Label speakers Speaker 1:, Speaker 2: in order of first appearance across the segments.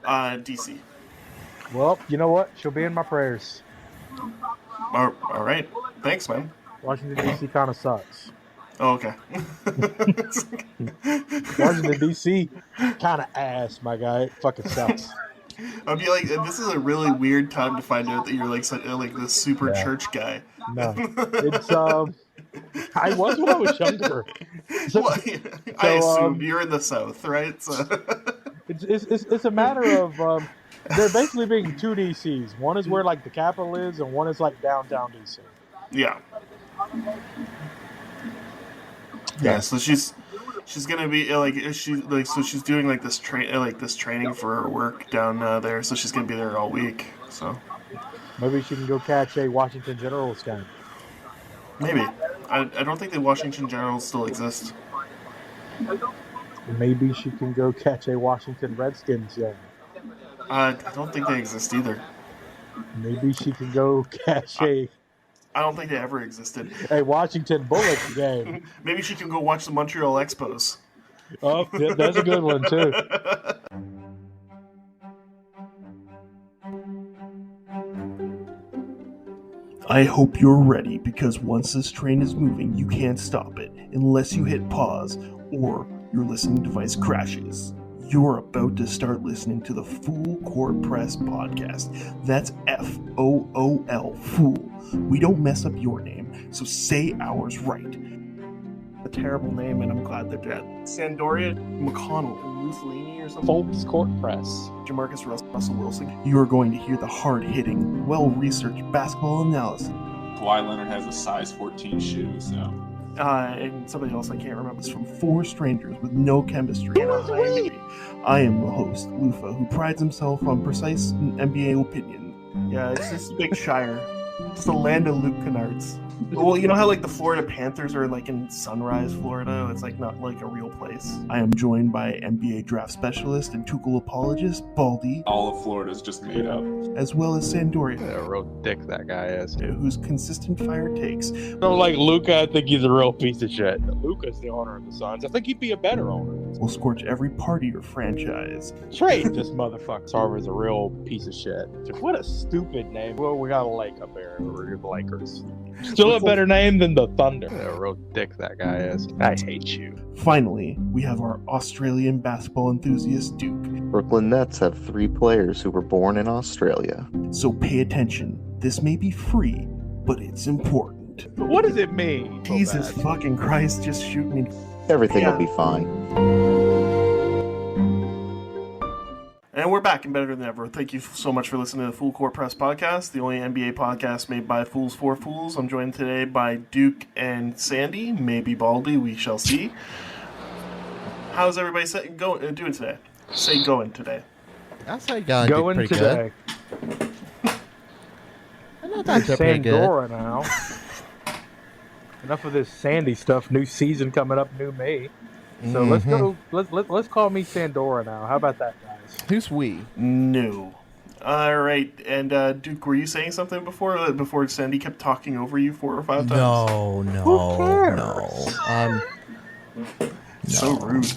Speaker 1: DC.
Speaker 2: Well, you know what? She'll be in my prayers.
Speaker 1: All right. Thanks, man.
Speaker 2: Washington, D.C. kind of sucks.
Speaker 1: Oh, okay.
Speaker 2: Washington, D.C. kind of ass, my guy. It fucking sucks.
Speaker 1: I'd be like, this is a really weird time to find out that you're like this super
Speaker 2: Yeah.
Speaker 1: church guy.
Speaker 2: No. It's, I was when I was younger.
Speaker 1: Well, I assume you're in the South, right? So.
Speaker 2: It's a matter of, they're basically being two DCs. One is where, like, the capital is, and one is, like, downtown DC.
Speaker 1: Yeah. Yeah, so she's gonna be so she's doing like this training for her work down there, so she's gonna be there all week. So
Speaker 2: maybe she can go catch a Washington Generals game.
Speaker 1: Maybe I don't think the Washington Generals still exist.
Speaker 2: Maybe she can go catch a Washington Redskins game.
Speaker 1: I don't think they exist either.
Speaker 2: Maybe she can go catch
Speaker 1: I don't think they ever existed.
Speaker 2: A Washington Bullets game.
Speaker 1: Maybe she can go watch the Montreal Expos.
Speaker 2: Oh, that's a good one, too.
Speaker 1: I hope you're ready, because once this train is moving, you can't stop it unless you hit pause or your listening device crashes. You're about to start listening to the Full Court Press podcast. That's FOOL, Fool. We don't mess up your name, so say ours right. A terrible name, and I'm glad they're dead. Sandoria, McConnell, and Mussolini or something.
Speaker 2: Full Court Press.
Speaker 1: Jamarcus Russell Wilson. You are going to hear the hard-hitting, well-researched basketball analysis.
Speaker 3: Kawhi Leonard has a size 14 shoe, so...
Speaker 1: and somebody else I can't remember. It's from four strangers with no chemistry. I am the host, Lufa, who prides himself on precise NBA opinion. Yeah, it's just Big Shire. It's the land of Luke Kennards. Well, you know how like the Florida Panthers are like in Sunrise, Florida? It's like not like a real place. I am joined by NBA draft specialist and Tuchel apologist, Baldy.
Speaker 3: All of Florida's just made up.
Speaker 1: As well as Sandoria.
Speaker 4: A real dick that guy is.
Speaker 1: Whose consistent fire takes.
Speaker 2: Don't like Luka, I think he's a real piece of shit. Luka's the owner of the Suns. I think he'd be a better owner.
Speaker 1: Will scorch every part of your franchise.
Speaker 2: Trade this motherfucker. Sarver's a real piece of shit. What a stupid name. Well, we got a lake up there. We're the Lakers. Still a better name than the Thunder.
Speaker 4: A real dick that guy is. I hate you.
Speaker 1: Finally, we have our Australian basketball enthusiast, Duke.
Speaker 5: Brooklyn Nets have 3 players who were born in Australia.
Speaker 1: So pay attention. This may be free, but it's important.
Speaker 2: What does it mean?
Speaker 1: Jesus fucking Christ, just shoot me.
Speaker 5: Everything will be fine.
Speaker 1: And we're back and better than ever. Thank you so much for listening to the Full Court Press podcast, the only NBA podcast made by fools for fools. I'm joined today by Duke and Sandy, maybe Baldy, we shall see. How's everybody doing today? Say going today.
Speaker 6: I'll say going pretty
Speaker 2: today.
Speaker 6: Good. I know that's pretty good.
Speaker 2: Sandora now. Enough of this Sandy stuff. New season coming up, new me. So let's go. Let's call me Sandora now. How about that, guys?
Speaker 6: Who's we?
Speaker 1: No. All right. And Duke, were you saying something before Sandy kept talking over you 4 or 5 times?
Speaker 6: No.
Speaker 2: Who cares?
Speaker 6: No.
Speaker 1: So rude.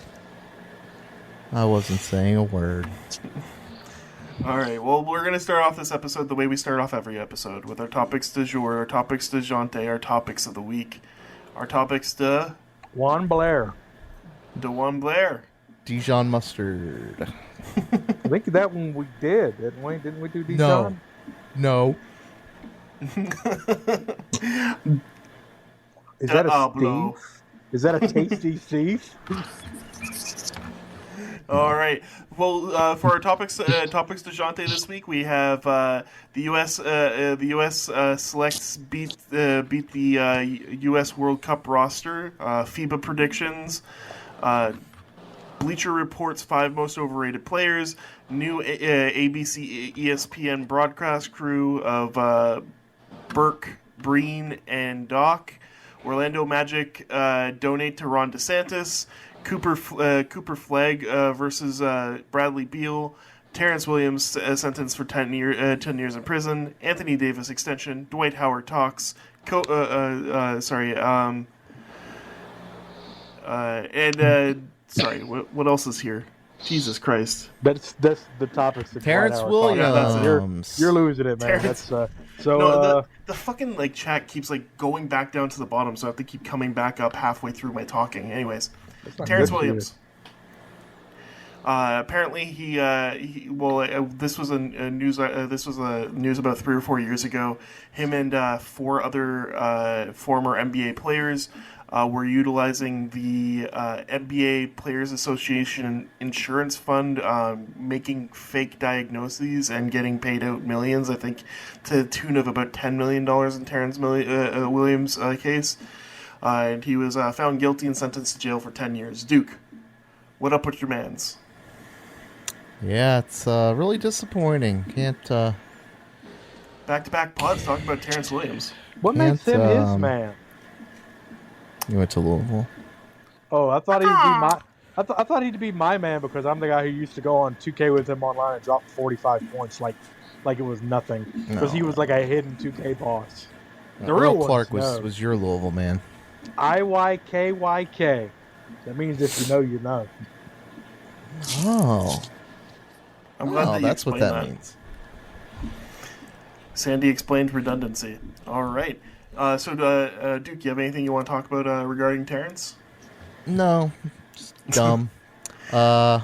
Speaker 6: I wasn't saying a word.
Speaker 1: All right. Well, we're going to start off this episode the way we start off every episode, with our topics du jour, our topics du jante, our topics of the week. Our topics de...
Speaker 2: Juan Blair.
Speaker 1: DeJuan Blair.
Speaker 6: Dijon mustard.
Speaker 2: I think that one we did, didn't we? Didn't we do Dijon?
Speaker 6: No.
Speaker 2: Is that a thief? Is that a tasty thief?
Speaker 1: All right. Well, for our topics de jante this week, we have the U.S. Selects beat the U.S. World Cup roster, FIBA predictions, Bleacher Report's 5 most overrated players, new ABC ESPN broadcast crew of Burke, Breen, and Doc, Orlando Magic donate to Ron DeSantis, Cooper Flegg versus Bradley Beal, Terrence Williams sentenced for 10 years in prison, Anthony Davis extension, Dwight Howard talks, sorry, what else is here? Jesus Christ.
Speaker 2: That's the topics. That
Speaker 6: Terrence
Speaker 2: Dwight Howard talks about.
Speaker 6: Williams.
Speaker 2: You're losing it, man.
Speaker 1: Terrence- The fucking like chat keeps like going back down to the bottom, so I have to keep coming back up halfway through my talking. Anyways,
Speaker 2: not
Speaker 1: Terrence
Speaker 2: good for you.
Speaker 1: Williams. Apparently, this was a news. This was a news about 3 or 4 years ago. Him and 4 other former NBA players were utilizing the NBA Players Association insurance fund, making fake diagnoses and getting paid out millions. I think to the tune of about $10 million in Terrence Williams' case. And he was found guilty and sentenced to jail for 10 years. Duke, what up with your mans?
Speaker 6: Yeah, it's really disappointing. Can't.
Speaker 1: Back-to-back pods talking about Terrence Williams.
Speaker 2: What makes him his man?
Speaker 6: You went to Louisville.
Speaker 2: Oh, I thought he'd be my. I thought he'd be my man because I'm the guy who used to go on 2K with him online and drop 45 points like it was nothing. Because he was like a hidden 2K boss. The real
Speaker 6: Clark
Speaker 2: ones,
Speaker 6: was your Louisville man.
Speaker 2: IYKYK. That means if you know, you know.
Speaker 6: Oh.
Speaker 1: I'm glad that you
Speaker 6: that's what
Speaker 1: explained
Speaker 6: that means.
Speaker 1: Sandy explained redundancy. All right. So, Duke, you have anything you want to talk about regarding Terrence?
Speaker 6: No, just dumb. The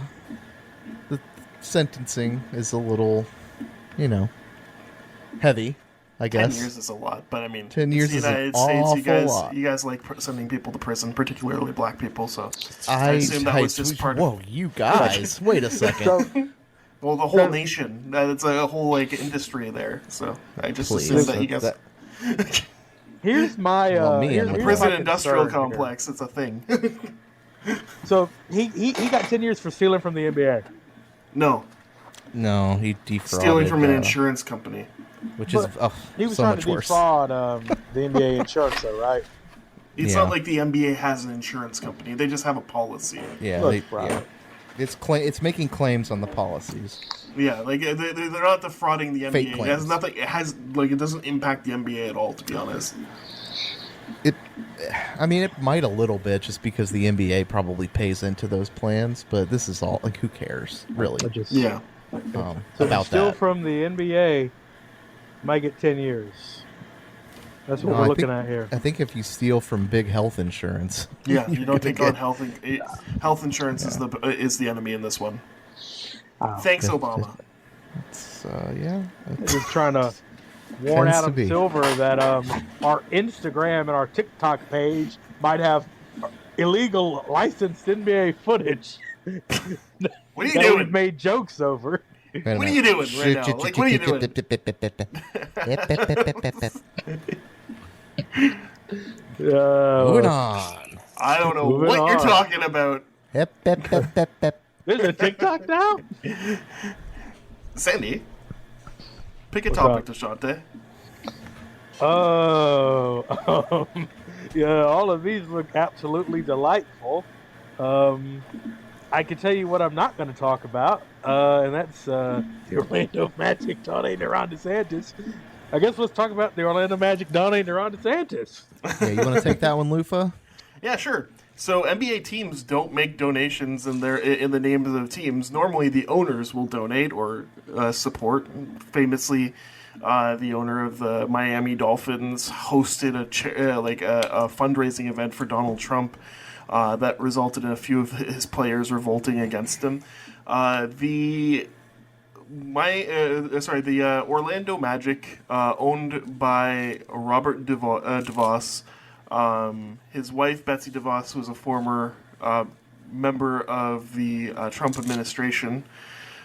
Speaker 6: sentencing is a little, heavy, I guess.
Speaker 1: 10 years is a lot, but I mean,
Speaker 6: 10 years
Speaker 1: it's the
Speaker 6: is
Speaker 1: United
Speaker 6: an
Speaker 1: States.
Speaker 6: awful lot.
Speaker 1: You guys like sending people to prison, particularly black people. So
Speaker 6: I
Speaker 1: assume that was just part of.
Speaker 6: Whoa, you guys! Wait a second.
Speaker 1: Well, the whole nation. It's a whole like industry there. So I just assumed that you guys.
Speaker 2: Here's my
Speaker 1: the prison
Speaker 2: my
Speaker 1: industrial
Speaker 2: concern here.
Speaker 1: complex. It's a thing.
Speaker 2: So he got 10 years for stealing from the NBA.
Speaker 1: No,
Speaker 6: he defrauded.
Speaker 1: stealing from an insurance company.
Speaker 6: Which is
Speaker 2: He was
Speaker 6: so
Speaker 2: trying
Speaker 6: much
Speaker 2: to
Speaker 6: worse.
Speaker 2: defraud the NBA insurance, though, right?
Speaker 1: It's
Speaker 6: Yeah.
Speaker 1: not like the NBA has an insurance company. They just have a policy.
Speaker 6: Yeah,
Speaker 2: Look, bro.
Speaker 6: it's making claims on the policies.
Speaker 1: Yeah, like they're not defrauding the NBA.
Speaker 6: Fake
Speaker 1: It
Speaker 6: claims.
Speaker 1: has nothing. It doesn't impact the NBA at all, to be honest.
Speaker 6: It might a little bit just because the NBA probably pays into those plans, but this is all like, who cares, really?
Speaker 1: Yeah.
Speaker 6: About
Speaker 2: Steal
Speaker 6: that.
Speaker 2: from the NBA, might get 10 years. That's what
Speaker 6: No,
Speaker 2: we're
Speaker 6: I
Speaker 2: looking
Speaker 6: think-
Speaker 2: at here.
Speaker 6: I think if you steal from big health insurance,
Speaker 1: Yeah, you
Speaker 6: you're
Speaker 1: don't
Speaker 6: gonna
Speaker 1: take on
Speaker 6: get-
Speaker 1: health insurance is the enemy in this one. Thanks, Obama.
Speaker 6: It's, yeah.
Speaker 2: Just trying to warn
Speaker 6: Tends to
Speaker 2: Adam
Speaker 6: be.
Speaker 2: Silver that our Instagram and our TikTok page might have illegal licensed NBA footage.
Speaker 1: What are you
Speaker 2: that
Speaker 1: doing?
Speaker 2: we've made jokes over.
Speaker 6: Wait a
Speaker 1: What are
Speaker 6: minute.
Speaker 1: you doing right now? Like, what are you doing?
Speaker 6: Moving on.
Speaker 1: I don't know
Speaker 2: Moving
Speaker 1: what you're
Speaker 2: on.
Speaker 1: talking about,
Speaker 2: There's a TikTok now?
Speaker 1: Sandy. Pick a
Speaker 2: What's
Speaker 1: topic,
Speaker 2: up?
Speaker 1: Deshante.
Speaker 2: Oh, yeah, all of these look absolutely delightful. I can tell you what I'm not going to talk about, and that's the Orlando Magic donating to Ron DeSantis. I guess let's talk about the Orlando Magic donating to Ron DeSantis.
Speaker 6: Yeah, you want to take that one, Lufa?
Speaker 1: Yeah, sure. So NBA teams don't make donations in the name of the teams. Normally, the owners will donate or support. Famously, the owner of the Miami Dolphins hosted a fundraising event for Donald Trump that resulted in a few of his players revolting against him. The Orlando Magic, owned by Robert DeVos. His wife, Betsy DeVos, was a former member of the Trump administration,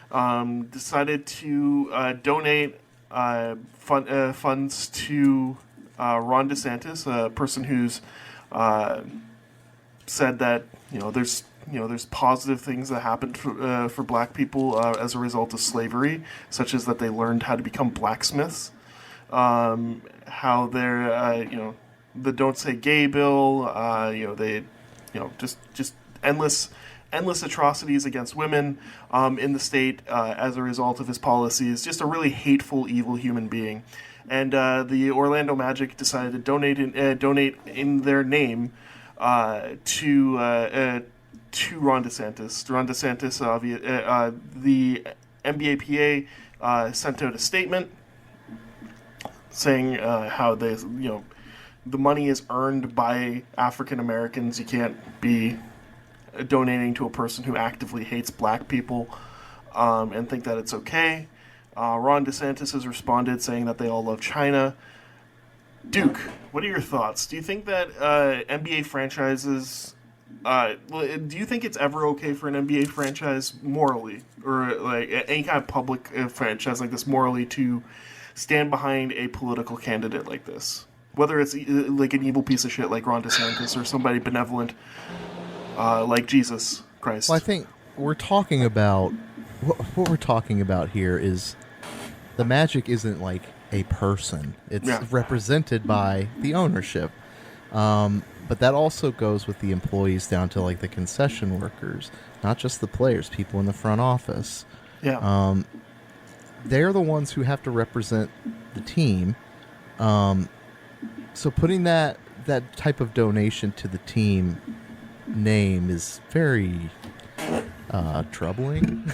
Speaker 1: decided to donate funds to Ron DeSantis, a person who's said that there's positive things that happened for black people as a result of slavery, such as that they learned how to become blacksmiths, how they're the Don't Say Gay bill, just endless atrocities against women in the state as a result of his policies. Just a really hateful, evil human being. And the Orlando Magic decided to donate in their name to to Ron DeSantis. Ron DeSantis, the NBAPA sent out a statement saying how the money is earned by African Americans. You can't be donating to a person who actively hates black people and think that it's okay. Ron DeSantis has responded saying that they all love China. Duke, what are your thoughts? Do you think that NBA franchises... do you think it's ever okay for an NBA franchise morally, or like any kind of public franchise like this morally, to stand behind a political candidate like this? Whether it's like an evil piece of shit like Ron DeSantis or somebody benevolent like Jesus Christ.
Speaker 6: Well, I think we're talking about... What we're talking about here is the Magic isn't like a person. It's represented by the ownership. But that also goes with the employees down to like the concession workers, not just the players, people in the front office.
Speaker 1: Yeah.
Speaker 6: They're the ones who have to represent the team. So putting that type of donation to the team name is very troubling.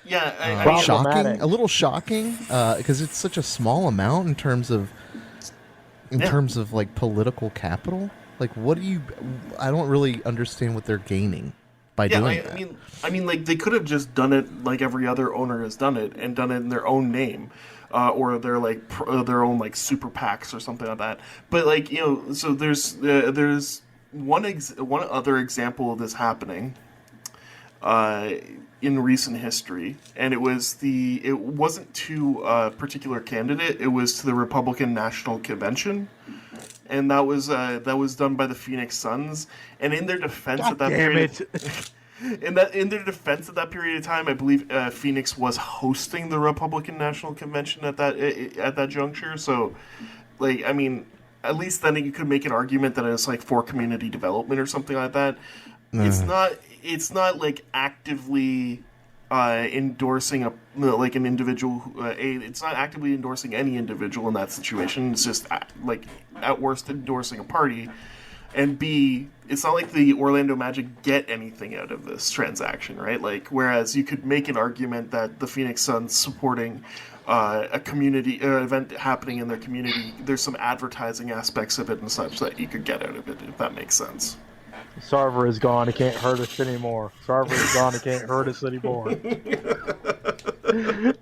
Speaker 1: Yeah, I mean,
Speaker 6: shocking, a little shocking, because it's such a small amount in terms of like political capital. Like, I don't really understand what they're gaining by doing that.
Speaker 1: I mean, like they could have just done it like every other owner has done it, and done it in their own name, or their their own like super PACs or something like that. But like so there's one other example of this happening. In recent history, and it wasn't to a particular candidate, it was to the Republican National Convention, and that was done by the Phoenix Suns. And in their defense at that period, in their defense at that period of time, I believe Phoenix was hosting the Republican National Convention at that juncture. So, like, I mean, at least then you could make an argument that it's like for community development or something like that. It's not like actively endorsing an individual. It's not actively endorsing any individual in that situation. It's just like at worst endorsing a party. And B, it's not like the Orlando Magic get anything out of this transaction, right? Like, whereas you could make an argument that the Phoenix Suns supporting a community event happening in their community, there's some advertising aspects of it and such that you could get out of it, if that makes sense.
Speaker 2: Sarver is gone. He can't hurt us anymore. Sarver is gone. He can't hurt us anymore.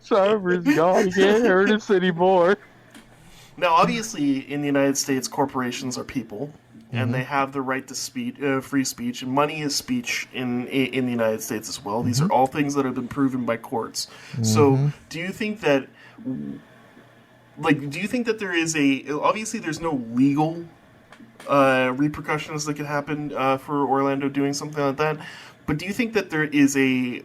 Speaker 2: Sarver is gone. He can't hurt us anymore.
Speaker 1: Now, obviously, in the United States, corporations are people, and they have the right to free speech, and money is speech in the United States as well. These are all things that have been proven by courts. So, do you think that there is obviously there's no legal repercussions that could happen for Orlando doing something like that, but do you think that there is a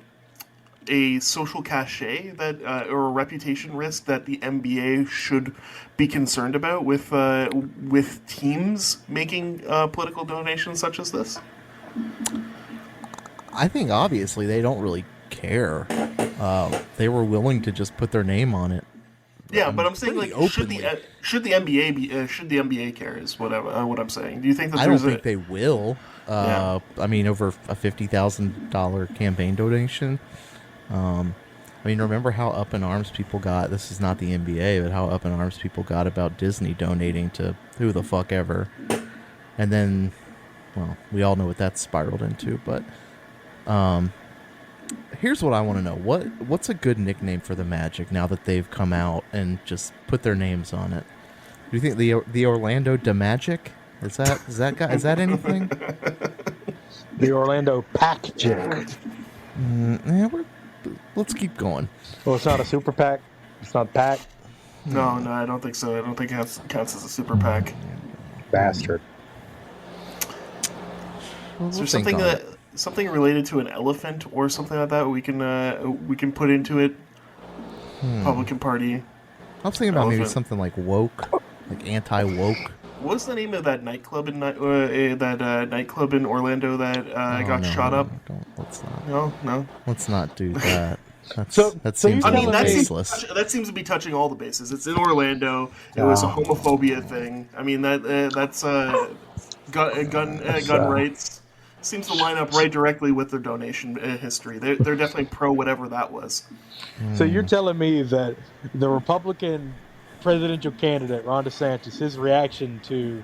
Speaker 1: social cachet that or a reputation risk that the NBA should be concerned about with teams making political donations such as this?
Speaker 6: I think obviously they don't really care. They were willing to just put their name on it.
Speaker 1: Yeah, but I'm saying, like, should the NBA care? Is what I'm saying. Do you think that
Speaker 6: I don't think they will.
Speaker 1: Yeah.
Speaker 6: I mean, over a $50,000 campaign donation. I mean, remember how up in arms people got? This is not the NBA, but how up in arms people got about Disney donating to who the fuck ever, and then, well, we all know what that spiraled into. But here's what I want to know: what's a good nickname for the Magic now that they've come out and just put their names on it? Do you think the Orlando Magic is that anything?
Speaker 2: The Orlando Pack-Jic.
Speaker 6: Yeah, let's keep going.
Speaker 2: Well, it's not a super PAC. It's not a PAC.
Speaker 1: No, I don't think so. I don't think it counts as a super PAC.
Speaker 2: Bastard.
Speaker 1: Is there something related to an elephant or something like that we can put into it? Republican Party.
Speaker 6: I was thinking about maybe something like woke, like anti-woke.
Speaker 1: What was the name of that nightclub in Orlando that got shot up?
Speaker 6: Let's not.
Speaker 1: No.
Speaker 6: Let's not do that. That
Speaker 2: seems
Speaker 6: baseless.
Speaker 1: That seems to be touching all the bases. It's in Orlando. It was a homophobia thing. I mean that's gun rights. seems to line up right directly with their donation history. They're definitely pro whatever that was.
Speaker 2: So you're telling me that the Republican presidential candidate, Ron DeSantis, his reaction to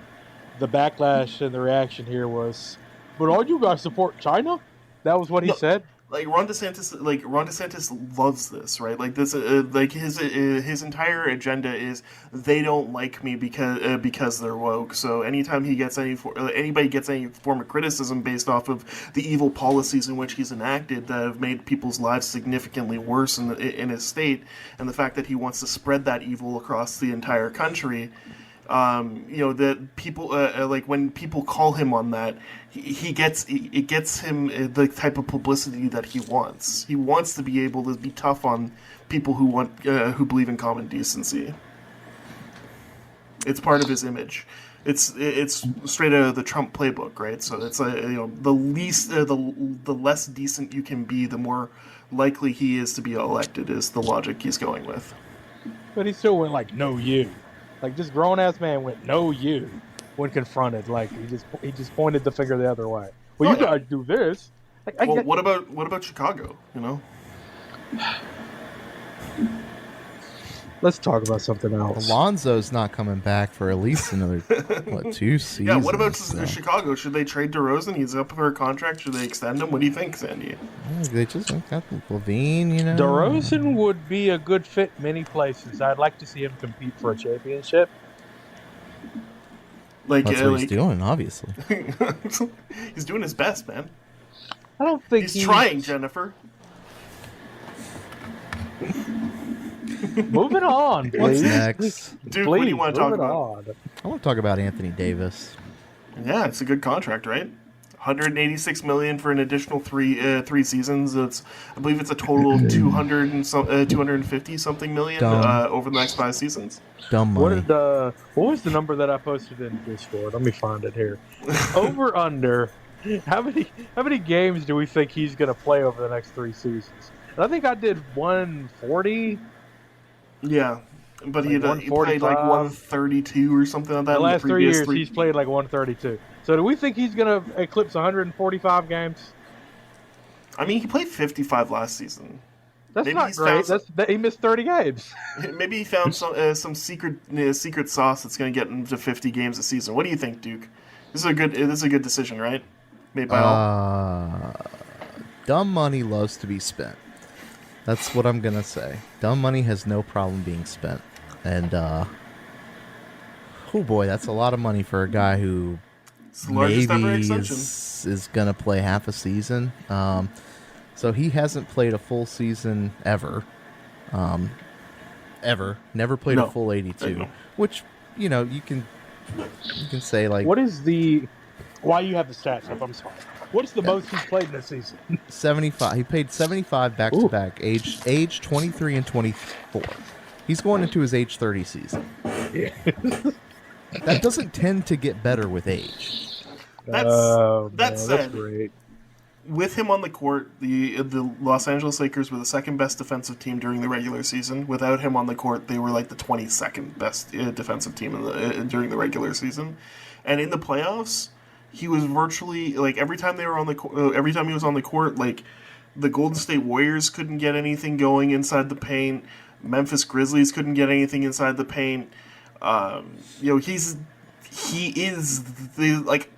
Speaker 2: the backlash and the reaction here was, but all you guys support China? That was what he said?
Speaker 1: Like Ron DeSantis loves this, right? Like this, like his entire agenda is they don't like me because they're woke. So anytime he gets anybody gets any form of criticism based off of the evil policies in which he's enacted that have made people's lives significantly worse in his state, and the fact that he wants to spread that evil across the entire country. That people like when people call him on that, it gets him the type of publicity that he wants. He wants to be able to be tough on people who believe in common decency. It's part of his image. It's straight out of the Trump playbook, right? So it's the least the less decent you can be, the more likely he is to be elected. Is the logic he's going with.
Speaker 2: But he still went like, "No, you." Like this grown ass man went, "No, you," when confronted. Like he just pointed the finger the other way. Well, you guys do this. Like,
Speaker 1: what about Chicago? You know.
Speaker 2: Let's talk about something else.
Speaker 6: Alonzo's not coming back for at least another 2 seasons.
Speaker 1: Yeah, what about Chicago? Should they trade DeRozan? He's up for a contract. Should they extend him? What do you think, Sandy?
Speaker 6: They just got Levine,
Speaker 2: DeRozan would be a good fit many places. I'd like to see him compete for a championship.
Speaker 6: That's what he's doing, obviously.
Speaker 1: He's doing his best, man.
Speaker 2: I don't think
Speaker 1: he's trying, Jennifer.
Speaker 2: Moving on, please.
Speaker 6: What's next?
Speaker 1: Dude, what do you want to talk about?
Speaker 6: I want to talk about Anthony Davis.
Speaker 1: Yeah, it's a good contract, right? $186 million for an additional three seasons. I believe it's a total of 250 something million over the next 5 seasons.
Speaker 6: Dumb money.
Speaker 2: What was the number that I posted in Discord? Let me find it here. Over under. How many games do we think he's going to play over the next 3 seasons? And I think I did 140.
Speaker 1: Yeah, but he played like 132 or something like that.
Speaker 2: The last 3 years, he's played like 132. So do we think he's going to eclipse 145 games?
Speaker 1: I mean, he played 55 last season.
Speaker 2: That's not great. He missed 30 games.
Speaker 1: Maybe he found some secret sauce that's going to get him to 50 games a season. What do you think, Duke? This is a good decision, right? Made by all.
Speaker 6: Dumb money loves to be spent. That's what I'm gonna say. Dumb money has no problem being spent, and oh boy, that's a lot of money for a guy who maybe is gonna play half a season. So he hasn't played a full season ever. Never played a full 82, which you can say like.
Speaker 2: What is the? Why you have the stats up? I'm sorry. What is the most he's played in a season?
Speaker 6: 75. He played 75 back-to-back, age 23 and 24. He's going into his age 30 season.
Speaker 2: Yeah.
Speaker 6: That doesn't tend to get better with age.
Speaker 1: That's
Speaker 2: great.
Speaker 1: With him on the court, the Los Angeles Lakers were the second best defensive team during the regular season. Without him on the court, they were like the 22nd best defensive team during the regular season. And in the playoffs, he was virtually like every time he was on the court, like the Golden State Warriors couldn't get anything going inside the paint. Memphis Grizzlies couldn't get anything inside the paint. He is the like.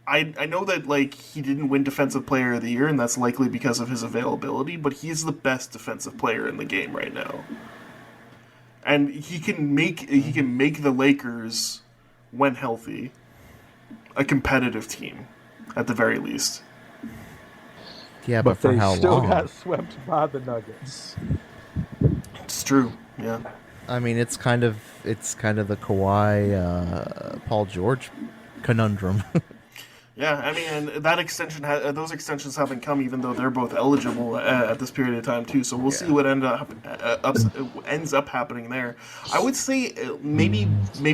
Speaker 1: I know that like he didn't win Defensive Player of the Year, and that's likely because of his availability. But he's the best defensive player in the game right now, and he can make the Lakers, when healthy, a competitive team, at the very least.
Speaker 6: Yeah, but for how long?
Speaker 2: They still got swept by the Nuggets.
Speaker 1: It's true. Yeah.
Speaker 6: I mean, it's kind of the Kawhi, Paul George conundrum.
Speaker 1: Yeah, I mean, and that extension, those extensions haven't come, even though they're both eligible at this period of time too. So we'll see what ends up happening there. I would say maybe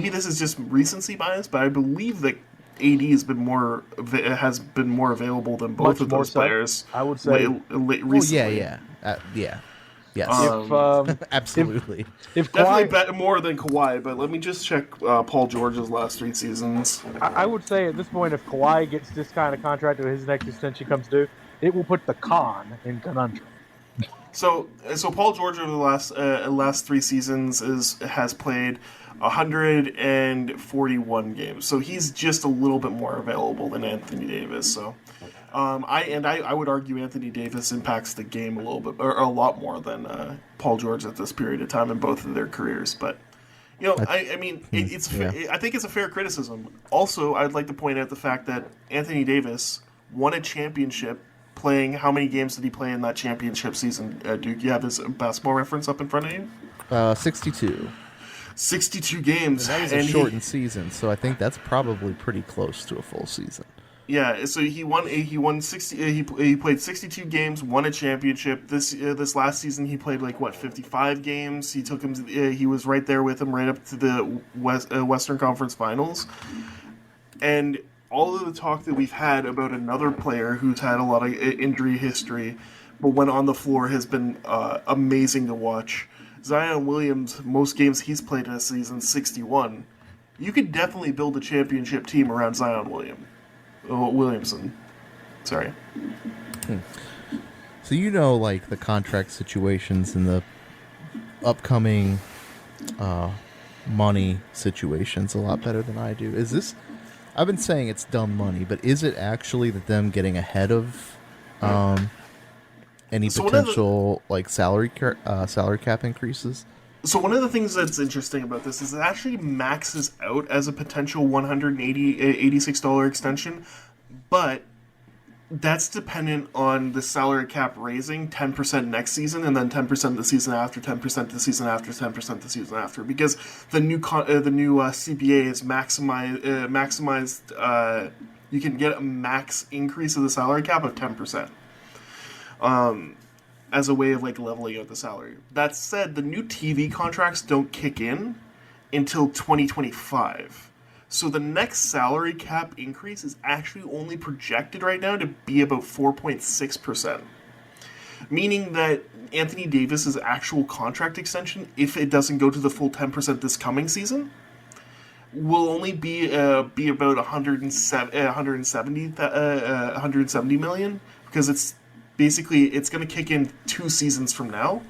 Speaker 1: this is just recency bias, but I believe that AD has been more available than both of those players.
Speaker 2: I would say
Speaker 1: recently.
Speaker 6: Yeah. Yes, absolutely.
Speaker 2: if
Speaker 1: Definitely
Speaker 2: Kawhi,
Speaker 1: more than Kawhi, but let me just check Paul George's last 3 seasons.
Speaker 2: I would say at this point, if Kawhi gets this kind of contract or his next extension comes due, it will put the con in conundrum.
Speaker 1: So Paul George over the last 3 seasons has played 141 games. So he's just a little bit more available than Anthony Davis. So I would argue Anthony Davis impacts the game a little bit or a lot more than Paul George at this period of time in both of their careers. But I mean, I think it's a fair criticism. Also, I'd like to point out the fact that Anthony Davis won a championship. Playing how many games did he play in that championship season? Duke, you have his basketball reference up in front of you.
Speaker 6: 62.
Speaker 1: 62 games.
Speaker 6: And that was a shortened season, so I think that's probably pretty close to a full season.
Speaker 1: Yeah, so he won 60. He played 62 games, won a championship. This last season he played 55 games. He took him. He was right there with him, right up to the Western Conference Finals, and all of the talk that we've had about another player who's had a lot of injury history, but when on the floor has been amazing to watch. Zion Williams, most games he's played in a season, 61. You could definitely build a championship team around Zion Williamson. Sorry.
Speaker 6: So the contract situations and the upcoming money situations a lot better than I do. Is this... I've been saying it's dumb money, but is it actually that them getting ahead of any potential salary cap increases?
Speaker 1: So one of the things that's interesting about this is it actually maxes out as a potential $186 extension, but that's dependent on the salary cap raising 10% next season, and then 10% the season after, 10% the season after, 10% the season after, because the new CBA is maximized. You can get a max increase of the salary cap of 10%, as a way of leveling out the salary. That said, the new TV contracts don't kick in until 2025. So the next salary cap increase is actually only projected right now to be about 4.6%. Meaning that Anthony Davis's actual contract extension, if it doesn't go to the full 10% this coming season, will only be about 170 million, because it's going to kick in 2 seasons from now,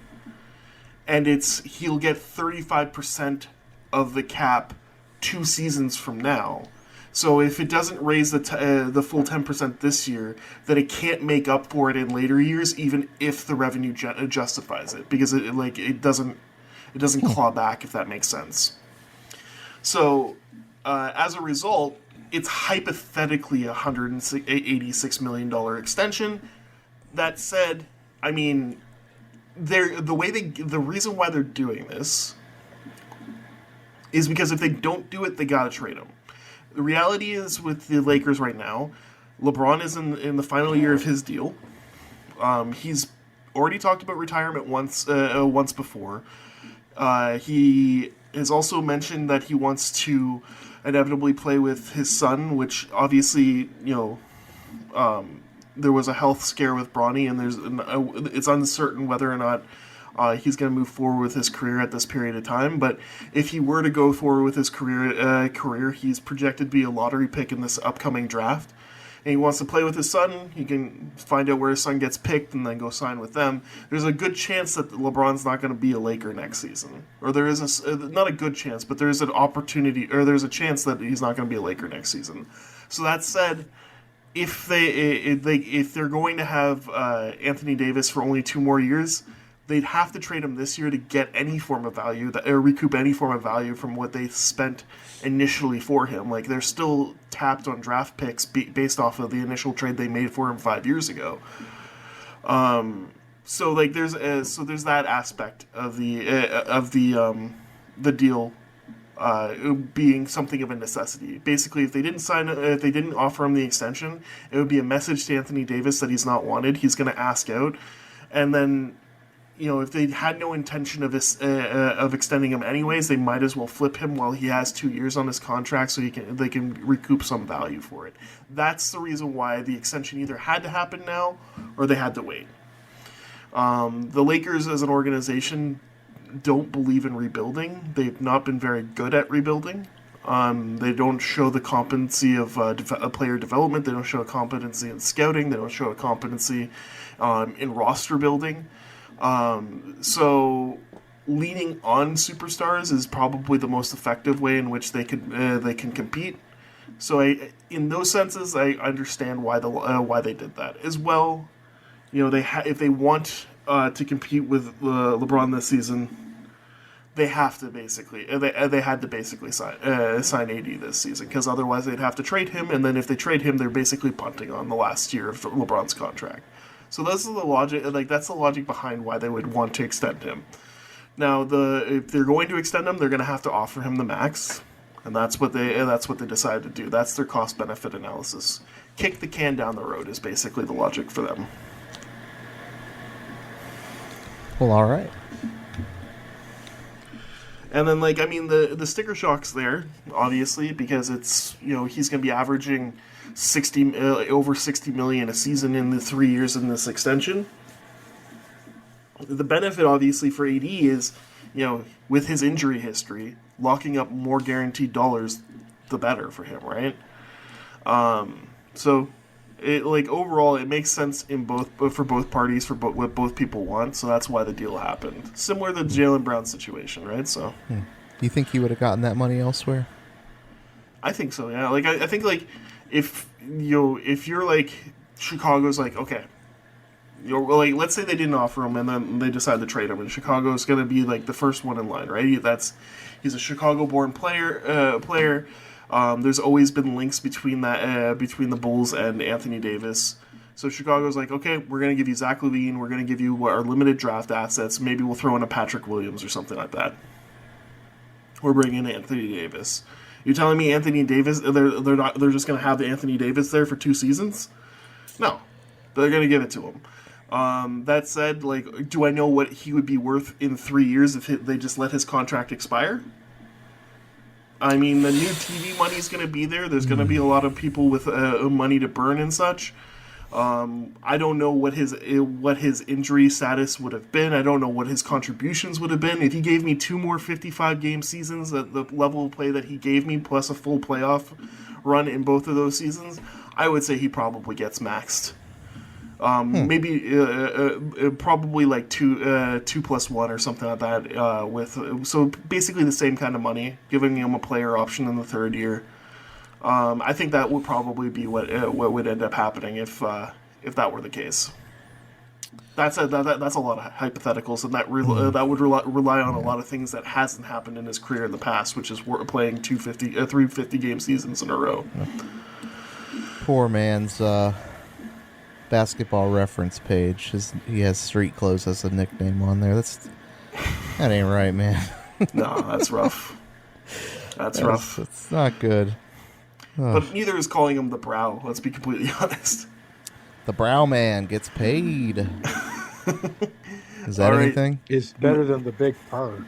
Speaker 1: and he'll get 35% of the cap 2 seasons from now. So if it doesn't raise the full 10% this year, then it can't make up for it in later years, even if the revenue justifies it, because it doesn't claw back, if that makes sense. So as a result, it's hypothetically a $186 million extension. That said, I mean, the reason why they're doing this is because if they don't do it, they gotta trade him. The reality is, with the Lakers right now, LeBron is in the final year of his deal. He's already talked about retirement once before. He has also mentioned that he wants to inevitably play with his son, which obviously, there was a health scare with Bronny, and it's uncertain whether or not he's going to move forward with his career at this period of time. But if he were to go forward with his career, he's projected to be a lottery pick in this upcoming draft. And he wants to play with his son. He can find out where his son gets picked and then go sign with them. There's a good chance that LeBron's not going to be a Laker next season. Or there is not a good chance, but there is an opportunity, or there's a chance that he's not going to be a Laker next season. So that said, if they're going to have Anthony Davis for only 2 more years, they'd have to trade him this year to get any form of value, or recoup any form of value from what they spent initially for him. They're still tapped on draft picks based off of the initial trade they made for him 5 years ago. So there's that aspect of the deal being something of a necessity. Basically, if they didn't offer him the extension, it would be a message to Anthony Davis that he's not wanted. He's going to ask out, and then, if they had no intention of extending him anyways, they might as well flip him while he has 2 years on his contract, so they can recoup some value for it. That's the reason why the extension either had to happen now or they had to wait. The Lakers as an organization don't believe in rebuilding. They've not been very good at rebuilding. They don't show the competency of player development. They don't show a competency in scouting. They don't show a competency in roster building. So leaning on superstars is probably the most effective way in which they can compete. So in those senses, I understand why they did that as well. You know, if they want to compete with LeBron this season, they have to basically they had to basically sign AD this season, because otherwise they'd have to trade him, and then if they trade him, they're basically punting on the last year of LeBron's contract. So that's the logic. That's the logic behind why they would want to extend him. Now, if they're going to extend him, they're going to have to offer him the max, and that's what they decided to do. That's their cost benefit analysis. Kick the can down the road is basically the logic for them.
Speaker 6: Well, all right.
Speaker 1: And then, the sticker shock's there, obviously, because it's, he's going to be averaging over $60 million a season in the 3 years in this extension. The benefit, obviously, for AD is, with his injury history, locking up more guaranteed dollars, the better for him, right? So, overall, it makes sense for both parties, for what both people want. So that's why the deal happened. Similar to the Jaylen Brown situation, right? So,
Speaker 6: Do you think he would have gotten that money elsewhere?
Speaker 1: I think so. Yeah. I think if you're Chicago's okay, let's say they didn't offer him and then they decide to trade him, and Chicago's going to be the first one in line, right? He's a Chicago-born player. There's always been links between the Bulls and Anthony Davis. So Chicago's okay, we're going to give you Zach LaVine, we're going to give you our limited draft assets, maybe we'll throw in a Patrick Williams or something like that. We're bringing in Anthony Davis. You're telling me Anthony Davis, they're just going to have Anthony Davis there for 2 seasons? No. They're going to give it to him. That said, do I know what he would be worth in 3 years if they just let his contract expire? I mean, the new TV money is going to be there. There's going to be a lot of people with money to burn and such. I don't know what his injury status would have been. I don't know what his contributions would have been. If he gave me 2 more 55-game seasons at the level of play that he gave me, plus a full playoff run in both of those seasons, I would say he probably gets maxed. Maybe probably 2 plus 1 or something like that. So basically the same kind of money, giving him a player option in the 3rd year. I think that would probably be what would end up happening if that were the case. That's a lot of hypotheticals, and that would rely on a lot of things that hasn't happened in his career in the past, which is playing 3 50-game seasons in a row.
Speaker 6: Poor man's basketball reference page. He has street clothes as a nickname on there. That ain't right, man.
Speaker 1: No, that's rough. That's rough.
Speaker 6: It's not good.
Speaker 1: But neither is calling him the Brow, let's be completely honest.
Speaker 6: The Brow Man gets paid. Is that anything?
Speaker 2: It's better than the Big Purr.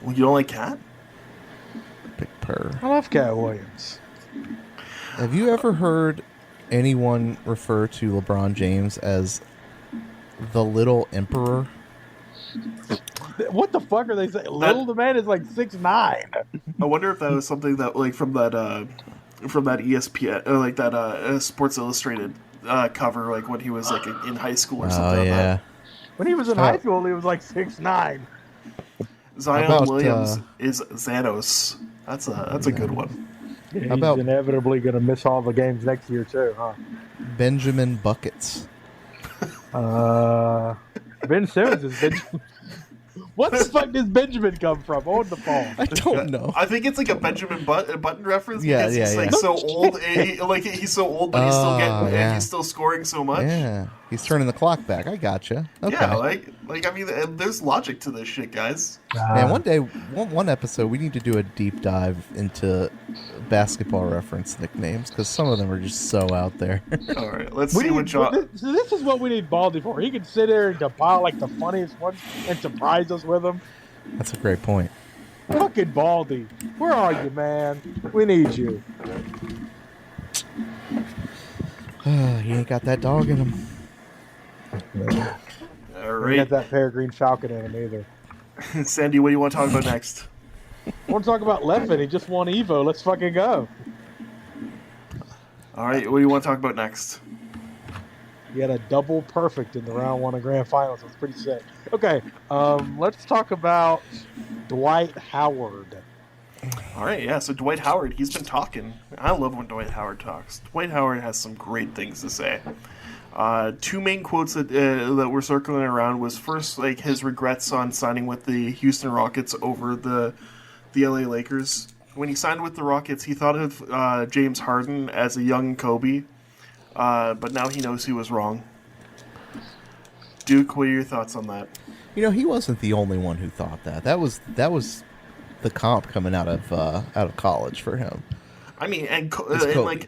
Speaker 1: Well, you don't like Cat?
Speaker 6: Big Purr.
Speaker 2: I love Cat Williams.
Speaker 6: Have you ever heard anyone refer to LeBron James as the Little Emperor?
Speaker 2: What the fuck are they saying? The man is 6'9".
Speaker 1: I wonder if that was something that from that ESPN that Sports Illustrated cover, when he was in high school or something.
Speaker 6: Oh yeah.
Speaker 2: When he was in high school, he was 6'9".
Speaker 1: Zion Williams is Xanos. That's a good one.
Speaker 2: Yeah, he's inevitably going to miss all the games next year too, huh?
Speaker 6: Benjamin Buckets.
Speaker 2: Ben Simmons is Benjamin. What the fuck does Benjamin come from? On the phone.
Speaker 6: I don't know.
Speaker 1: I think it's a Benjamin Button reference because
Speaker 6: he's
Speaker 1: so old. He's so old, but he's still and he's still scoring so much.
Speaker 6: Yeah, he's turning the clock back. I gotcha. Okay.
Speaker 1: Yeah, there's logic to this shit, guys.
Speaker 6: Man, one day, one episode, we need to do a deep dive into basketball reference nicknames because some of them are just so out there.
Speaker 1: All right, let's see what John.
Speaker 2: This is what we need Baldy for. He can sit there and compile the funniest ones and surprise us with them.
Speaker 6: That's a great point.
Speaker 2: Fucking Baldy, where are you, man? We need you.
Speaker 6: He ain't got that dog in him.
Speaker 1: All
Speaker 2: We
Speaker 1: right,
Speaker 2: got that Peregrine Falcon in him either.
Speaker 1: Sandy, what do you want to talk about next?
Speaker 2: I want to talk about Leffen. He just won Evo. Let's fucking go.
Speaker 1: All right, what do you want to talk about next?
Speaker 2: He had a double perfect in the round one of grand finals. It was pretty sick. Okay, let's talk about Dwight Howard.
Speaker 1: All right, yeah. So Dwight Howard, he's been talking. I love when Dwight Howard talks. Dwight Howard has some great things to say. Two main quotes that were circling around was first like his regrets on signing with the Houston Rockets over the LA Lakers. When he signed with the Rockets, he thought of James Harden as a young Kobe, but now he knows he was wrong. Duke, what are your thoughts on that?
Speaker 6: You know, he wasn't the only one who thought that. That was the comp coming out of college for him.
Speaker 1: I mean, and
Speaker 6: Kobe.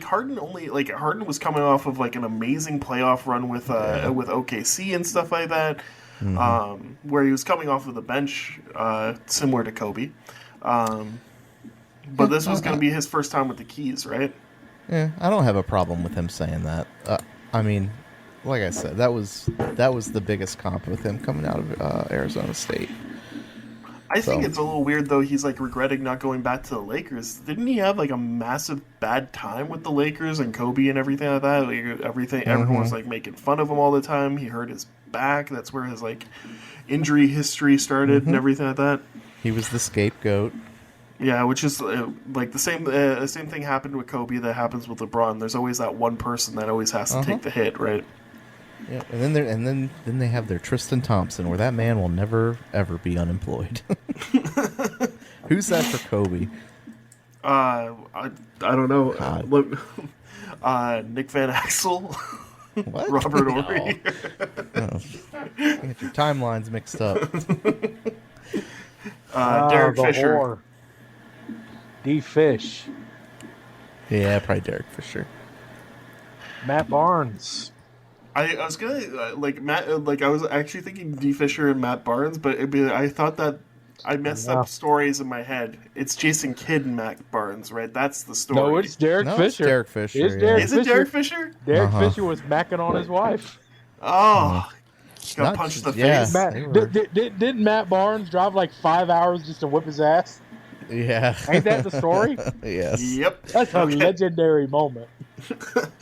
Speaker 1: Harden was coming off of like an amazing playoff run with OKC and stuff like that, where he was coming off of the bench, similar to Kobe. But this was going to be his first time with the keys, right?
Speaker 6: Yeah, I don't have a problem with him saying that. I mean, like I said, that was the biggest comp with him coming out of Arizona State.
Speaker 1: I think it's a little weird though. He's like regretting not going back to the Lakers. Didn't he have like a massive bad time with the Lakers and Kobe and everything like that? Like everyone was like making fun of him all the time. He hurt his back. That's where his like injury history started and everything like that.
Speaker 6: He was the scapegoat.
Speaker 1: Yeah, which is like the same thing happened with Kobe that happens with LeBron. There's always that one person that always has to take the hit, right?
Speaker 6: Yeah, and then they have their Tristan Thompson, where that man will never ever be unemployed. Who's that for Kobe?
Speaker 1: I don't know.
Speaker 6: God.
Speaker 1: Nick Van Axel,
Speaker 6: What?
Speaker 1: Robert
Speaker 6: No.
Speaker 1: Ory.
Speaker 6: Oh, you get your timelines mixed up.
Speaker 1: Derek
Speaker 2: the
Speaker 1: Fisher.
Speaker 2: whore. D. Fish.
Speaker 6: Yeah, probably Derek Fisher.
Speaker 2: Matt Barnes.
Speaker 1: I was gonna like Matt. Like I was actually thinking D. Fisher and Matt Barnes, but I thought that I messed up stories in my head. It's Jason Kidd and Matt Barnes, right? That's the story.
Speaker 2: No, it's Derek
Speaker 6: No,
Speaker 2: Fisher.
Speaker 6: it's Derek Fisher.
Speaker 2: It's
Speaker 6: yeah.
Speaker 2: Derek
Speaker 1: Is it Derek Fisher?
Speaker 2: Derek Fisher was macking on his wife.
Speaker 1: Oh, got
Speaker 6: Not
Speaker 1: punched in the
Speaker 6: yeah.
Speaker 1: face.
Speaker 2: Matt,
Speaker 6: they were-
Speaker 2: didn't Matt Barnes drive like 5 hours just to whip his ass?
Speaker 6: Yeah.
Speaker 2: Ain't that the story?
Speaker 6: Yes.
Speaker 1: Yep.
Speaker 2: That's a legendary moment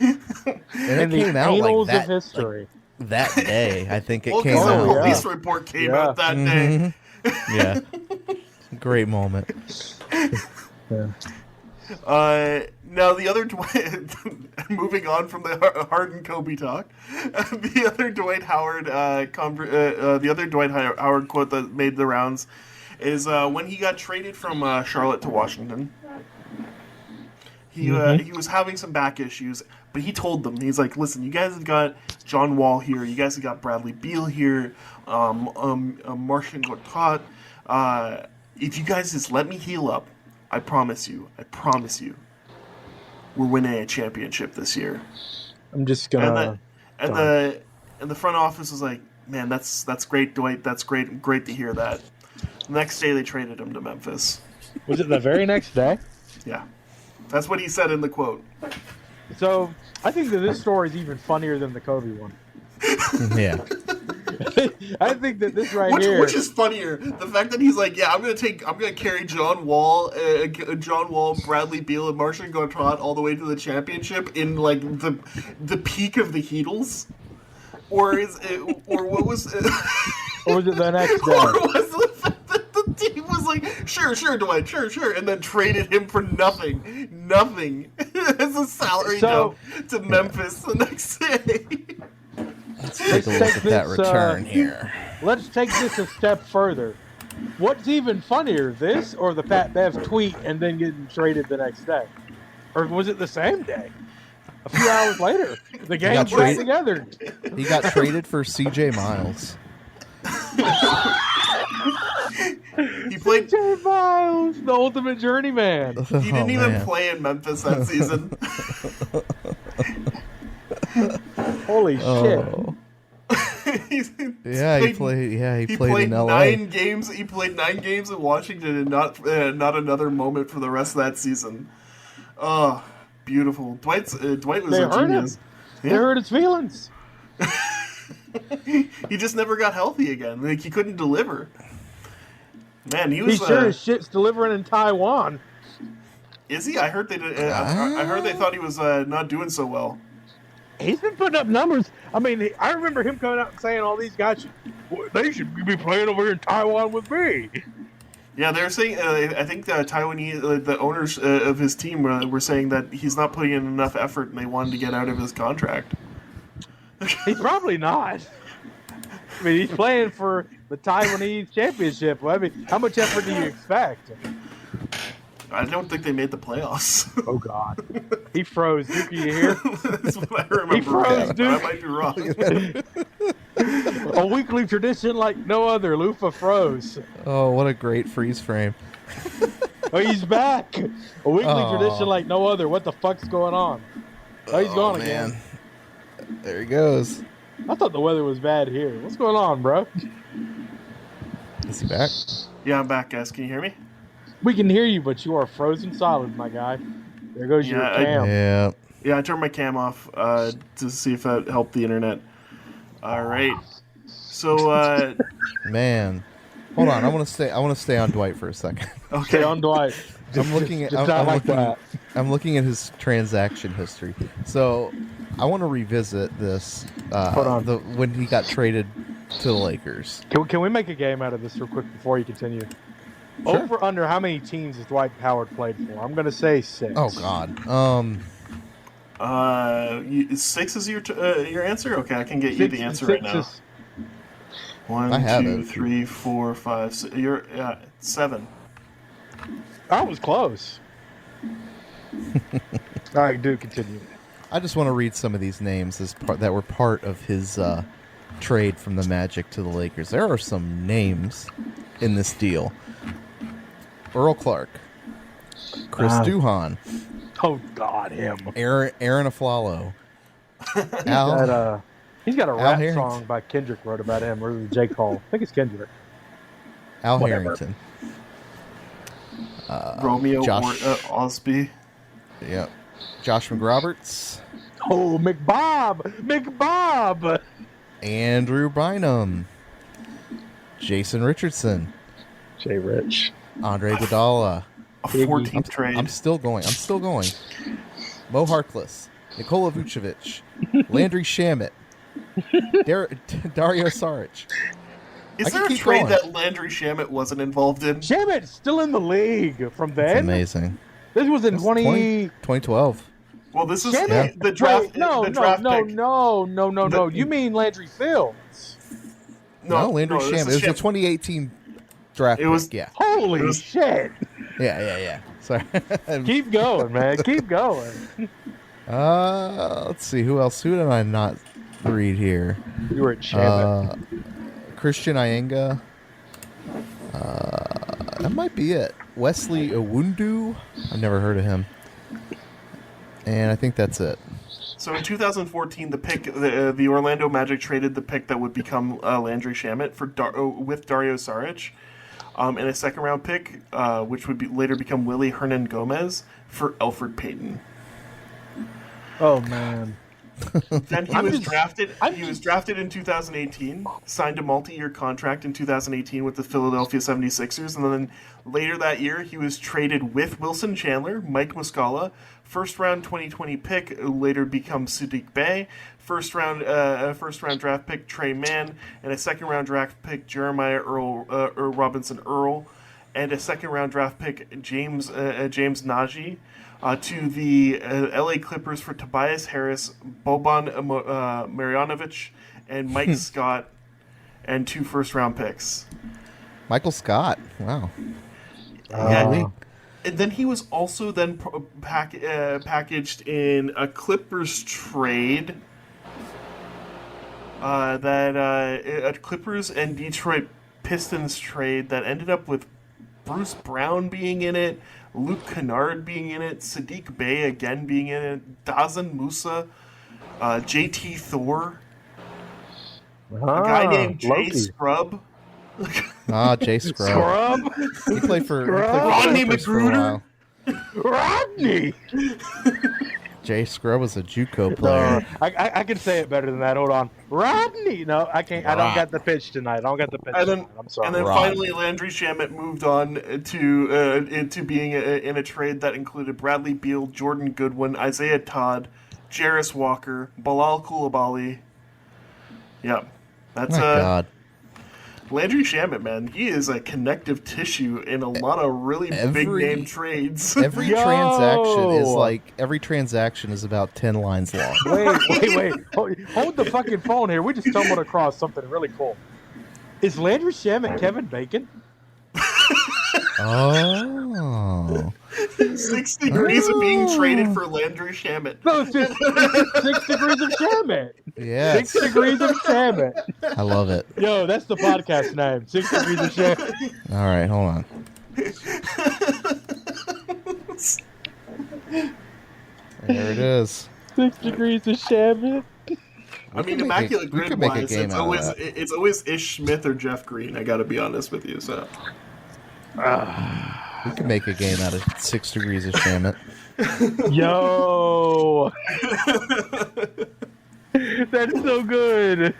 Speaker 6: And
Speaker 2: in
Speaker 6: it
Speaker 2: the
Speaker 6: came out
Speaker 2: annals
Speaker 6: like that,
Speaker 2: of history.
Speaker 6: that day. I think it
Speaker 1: Well,
Speaker 6: came
Speaker 1: because the
Speaker 6: out.
Speaker 1: police report came
Speaker 2: Yeah.
Speaker 1: out that day.
Speaker 6: Yeah. Great moment.
Speaker 1: Now the other Dwight, moving on from the Harden Kobe talk, the other Dwight Howard, the other Dwight Howard quote that made the rounds is when he got traded from Charlotte to Washington. He was having some back issues, but he told them, he's like, listen, you guys have got John Wall here, you guys have got Bradley Beal here, Martian Gortat. If you guys just let me heal up, I promise you, we're winning a championship this year.
Speaker 2: I'm just gonna.
Speaker 1: And the front office was like, man, that's great, Dwight. That's great to hear that. The next day they traded him to Memphis.
Speaker 2: Was it the very next day?
Speaker 1: Yeah, that's what he said in the quote.
Speaker 2: So I think that this story is even funnier than the Kobe one.
Speaker 6: Yeah.
Speaker 2: I think that this right here.
Speaker 1: Which is funnier, the fact that he's like, yeah, I'm gonna carry John Wall, Bradley Beal, and Martian Gortat all the way to the championship in like the peak of the Heatles, or what was it?
Speaker 2: Or was it the next day?
Speaker 1: Or was it the fact that the team was like, sure, Dwight, sure, and then traded him for nothing as a salary dump to Memphis the next day.
Speaker 6: Let's take a look at that return here.
Speaker 2: Let's take this a step further. What's even funnier, this or the Pat Bev tweet and then getting traded the next day? Or was it the same day? A few hours later, the game
Speaker 6: got
Speaker 2: got
Speaker 6: traded-
Speaker 2: together.
Speaker 6: He got traded for CJ Miles.
Speaker 1: He played.
Speaker 2: Jay Miles, the ultimate journeyman.
Speaker 1: He didn't even
Speaker 6: man.
Speaker 1: play in Memphis that season.
Speaker 2: Holy shit.
Speaker 6: Oh. Yeah, he played in LA.
Speaker 1: 9 games. He played 9 games in Washington, and not another moment for the rest of that season. Oh, beautiful. Dwight was
Speaker 2: They
Speaker 1: a
Speaker 2: hurt him.
Speaker 1: genius.
Speaker 2: They hurt his feelings.
Speaker 1: He just never got healthy again. Like, he couldn't deliver. Man, he was.
Speaker 2: He sure as shit's delivering in Taiwan.
Speaker 1: Is he? I heard they did. I heard they thought he was not doing so well.
Speaker 2: He's been putting up numbers. I mean, I remember him coming out and saying all these guys, they should be playing over here in Taiwan with me.
Speaker 1: Yeah, they're saying. I think the Taiwanese, the owners of his team, were saying that he's not putting in enough effort, and they wanted to get out of his contract.
Speaker 2: He's probably not. I mean, he's playing for the Taiwanese championship. I mean, how much effort do you expect?
Speaker 1: I don't think they made the playoffs.
Speaker 2: Oh, God. He froze. Duke, you hear?
Speaker 1: That's what I remember.
Speaker 2: He froze, Duke.
Speaker 1: I might be wrong.
Speaker 2: A weekly tradition like no other. Lufa froze.
Speaker 6: Oh, what a great freeze frame.
Speaker 2: Oh, he's back. A weekly tradition like no other. What the fuck's going on? Oh, he's gone again.
Speaker 6: There he goes.
Speaker 2: I thought the weather was bad here. What's going on, bro?
Speaker 6: Is he back?
Speaker 1: Yeah, I'm back, guys. Can you hear me?
Speaker 2: We can hear you, but you are frozen solid, my guy. There goes your cam.
Speaker 1: Yeah, I turned my cam off to see if that helped the internet. All right. So,
Speaker 6: man, hold on. I want to stay on Dwight for a second.
Speaker 1: Okay,
Speaker 2: Stay on Dwight.
Speaker 6: I'm looking at. I'm looking at his transaction history. So, I want to revisit this.
Speaker 2: Hold on.
Speaker 6: When he got traded to the Lakers.
Speaker 2: Can we make a game out of this real quick before you continue?
Speaker 6: Sure.
Speaker 2: Over under how many teams has Dwight Howard played for? I'm going to say 6.
Speaker 6: Oh God.
Speaker 1: 6 is your answer. Okay, I can get you the answer right now. 1, 2, 3, 4, 5. 6. You're 7.
Speaker 2: I was close. All right, do continue.
Speaker 6: I just want to read some of these names that were part of his trade from the Magic to the Lakers. There are some names in this deal. Earl Clark, Chris Duhon.
Speaker 2: Oh God, him.
Speaker 6: Aaron Aflalo.
Speaker 2: He's got a rap song by Kendrick wrote about him, or J. Cole. I think it's Kendrick.
Speaker 6: Al Harrington.
Speaker 1: Romeo Osby.
Speaker 6: Yep. Josh McRoberts.
Speaker 2: Oh, McBob.
Speaker 6: Andrew Bynum. Jason Richardson.
Speaker 2: Jay Rich.
Speaker 6: Andre Iguodala.
Speaker 1: A 14th trade.
Speaker 6: I'm still going. Mo Harkless. Nikola Vucevic. Landry Shamet. Dario Saric.
Speaker 1: Is there a trade that Landry Shamet wasn't involved in?
Speaker 2: Shamet's still in the league from then.
Speaker 6: That's amazing.
Speaker 2: This was in
Speaker 6: 2012.
Speaker 1: Well, this is the draft.
Speaker 2: No. You mean Landry Fields?
Speaker 6: No, Landry Shamet. It was the 2018 draft pick. Yeah.
Speaker 2: Holy shit.
Speaker 6: Yeah. Sorry.
Speaker 2: Keep going, man. Keep going.
Speaker 6: Let's see. Who else? Who did I not read here?
Speaker 2: You were at Shamet.
Speaker 6: Christian Iyenga. That might be it. Wesley Owundu. I've never heard of him. And I think that's it.
Speaker 1: So in 2014, the Orlando Magic traded the pick that would become Landry Shamet with Dario Saric, and a second-round pick, which would later become Willie Hernan Gomez, for Elfrid Payton.
Speaker 2: Oh man!
Speaker 1: Then he was drafted. He was drafted in 2018, signed a multi-year contract in 2018 with the Philadelphia 76ers, and then later that year he was traded with Wilson Chandler, Mike Muscala, first-round 2020 pick, who later becomes Sadiq Bey, first-round draft pick Trey Mann, and a second-round draft pick Jeremiah Robinson Earl, and a second-round draft pick James Nagy. To the LA Clippers for Tobias Harris, Boban Marjanovic, and Mike Scott, and 2 first-round picks.
Speaker 6: Michael Scott. Wow.
Speaker 1: And then he was also then packaged in a Clippers trade a Clippers and Detroit Pistons trade that ended up with Bruce Brown being in it, Luke Kennard being in it, Sadiq Bey again being in it, Dazan Musa, JT Thor, a guy named Jay Scrub.
Speaker 6: Jay Scrub. He played for
Speaker 1: Rodney
Speaker 6: Clippers for a
Speaker 1: Magruder.
Speaker 6: while.
Speaker 2: Rodney.
Speaker 6: Jay Scrub was a JUCO player.
Speaker 2: No, I can say it better than that. Hold on, Rodney. No, I can't. I don't got the pitch tonight. I don't got the pitch.
Speaker 1: And then,
Speaker 2: tonight. I'm sorry.
Speaker 1: and then
Speaker 6: Rod.
Speaker 1: finally, Landry Shamet moved on to into being in a trade that included Bradley Beal, Jordan Goodwin, Isaiah Todd, Jarris Walker, Bilal Coulibaly. Yeah, that's
Speaker 6: My God.
Speaker 1: Landry Shamet, man. He is a connective tissue in a lot of really big name trades.
Speaker 6: Every
Speaker 2: Yo!
Speaker 6: transaction is about 10 lines long.
Speaker 2: Wait. Hold the fucking phone here. We just stumbled across something really cool. Is Landry Shamet Kevin Bacon?
Speaker 6: Oh.
Speaker 1: 6 degrees of being traded for Landry Shamet.
Speaker 2: No, it's just 6 degrees of Shamet.
Speaker 6: Yeah.
Speaker 2: 6 degrees of Shamet.
Speaker 6: I love it.
Speaker 2: Yo, that's the podcast name. 6 degrees of Shamet.
Speaker 6: All right, hold on. There it is.
Speaker 2: 6 degrees of Shamet.
Speaker 1: I mean,
Speaker 6: can make
Speaker 1: immaculate
Speaker 6: a- we
Speaker 1: grid
Speaker 6: can make a
Speaker 1: wise,
Speaker 6: game
Speaker 1: it's
Speaker 6: out of
Speaker 1: always
Speaker 6: that.
Speaker 1: it's always Ish Smith or Jeff Green. I got to be honest with you. So
Speaker 6: We can make a game out of 6 degrees of Shamet.
Speaker 2: Yo. That's so good.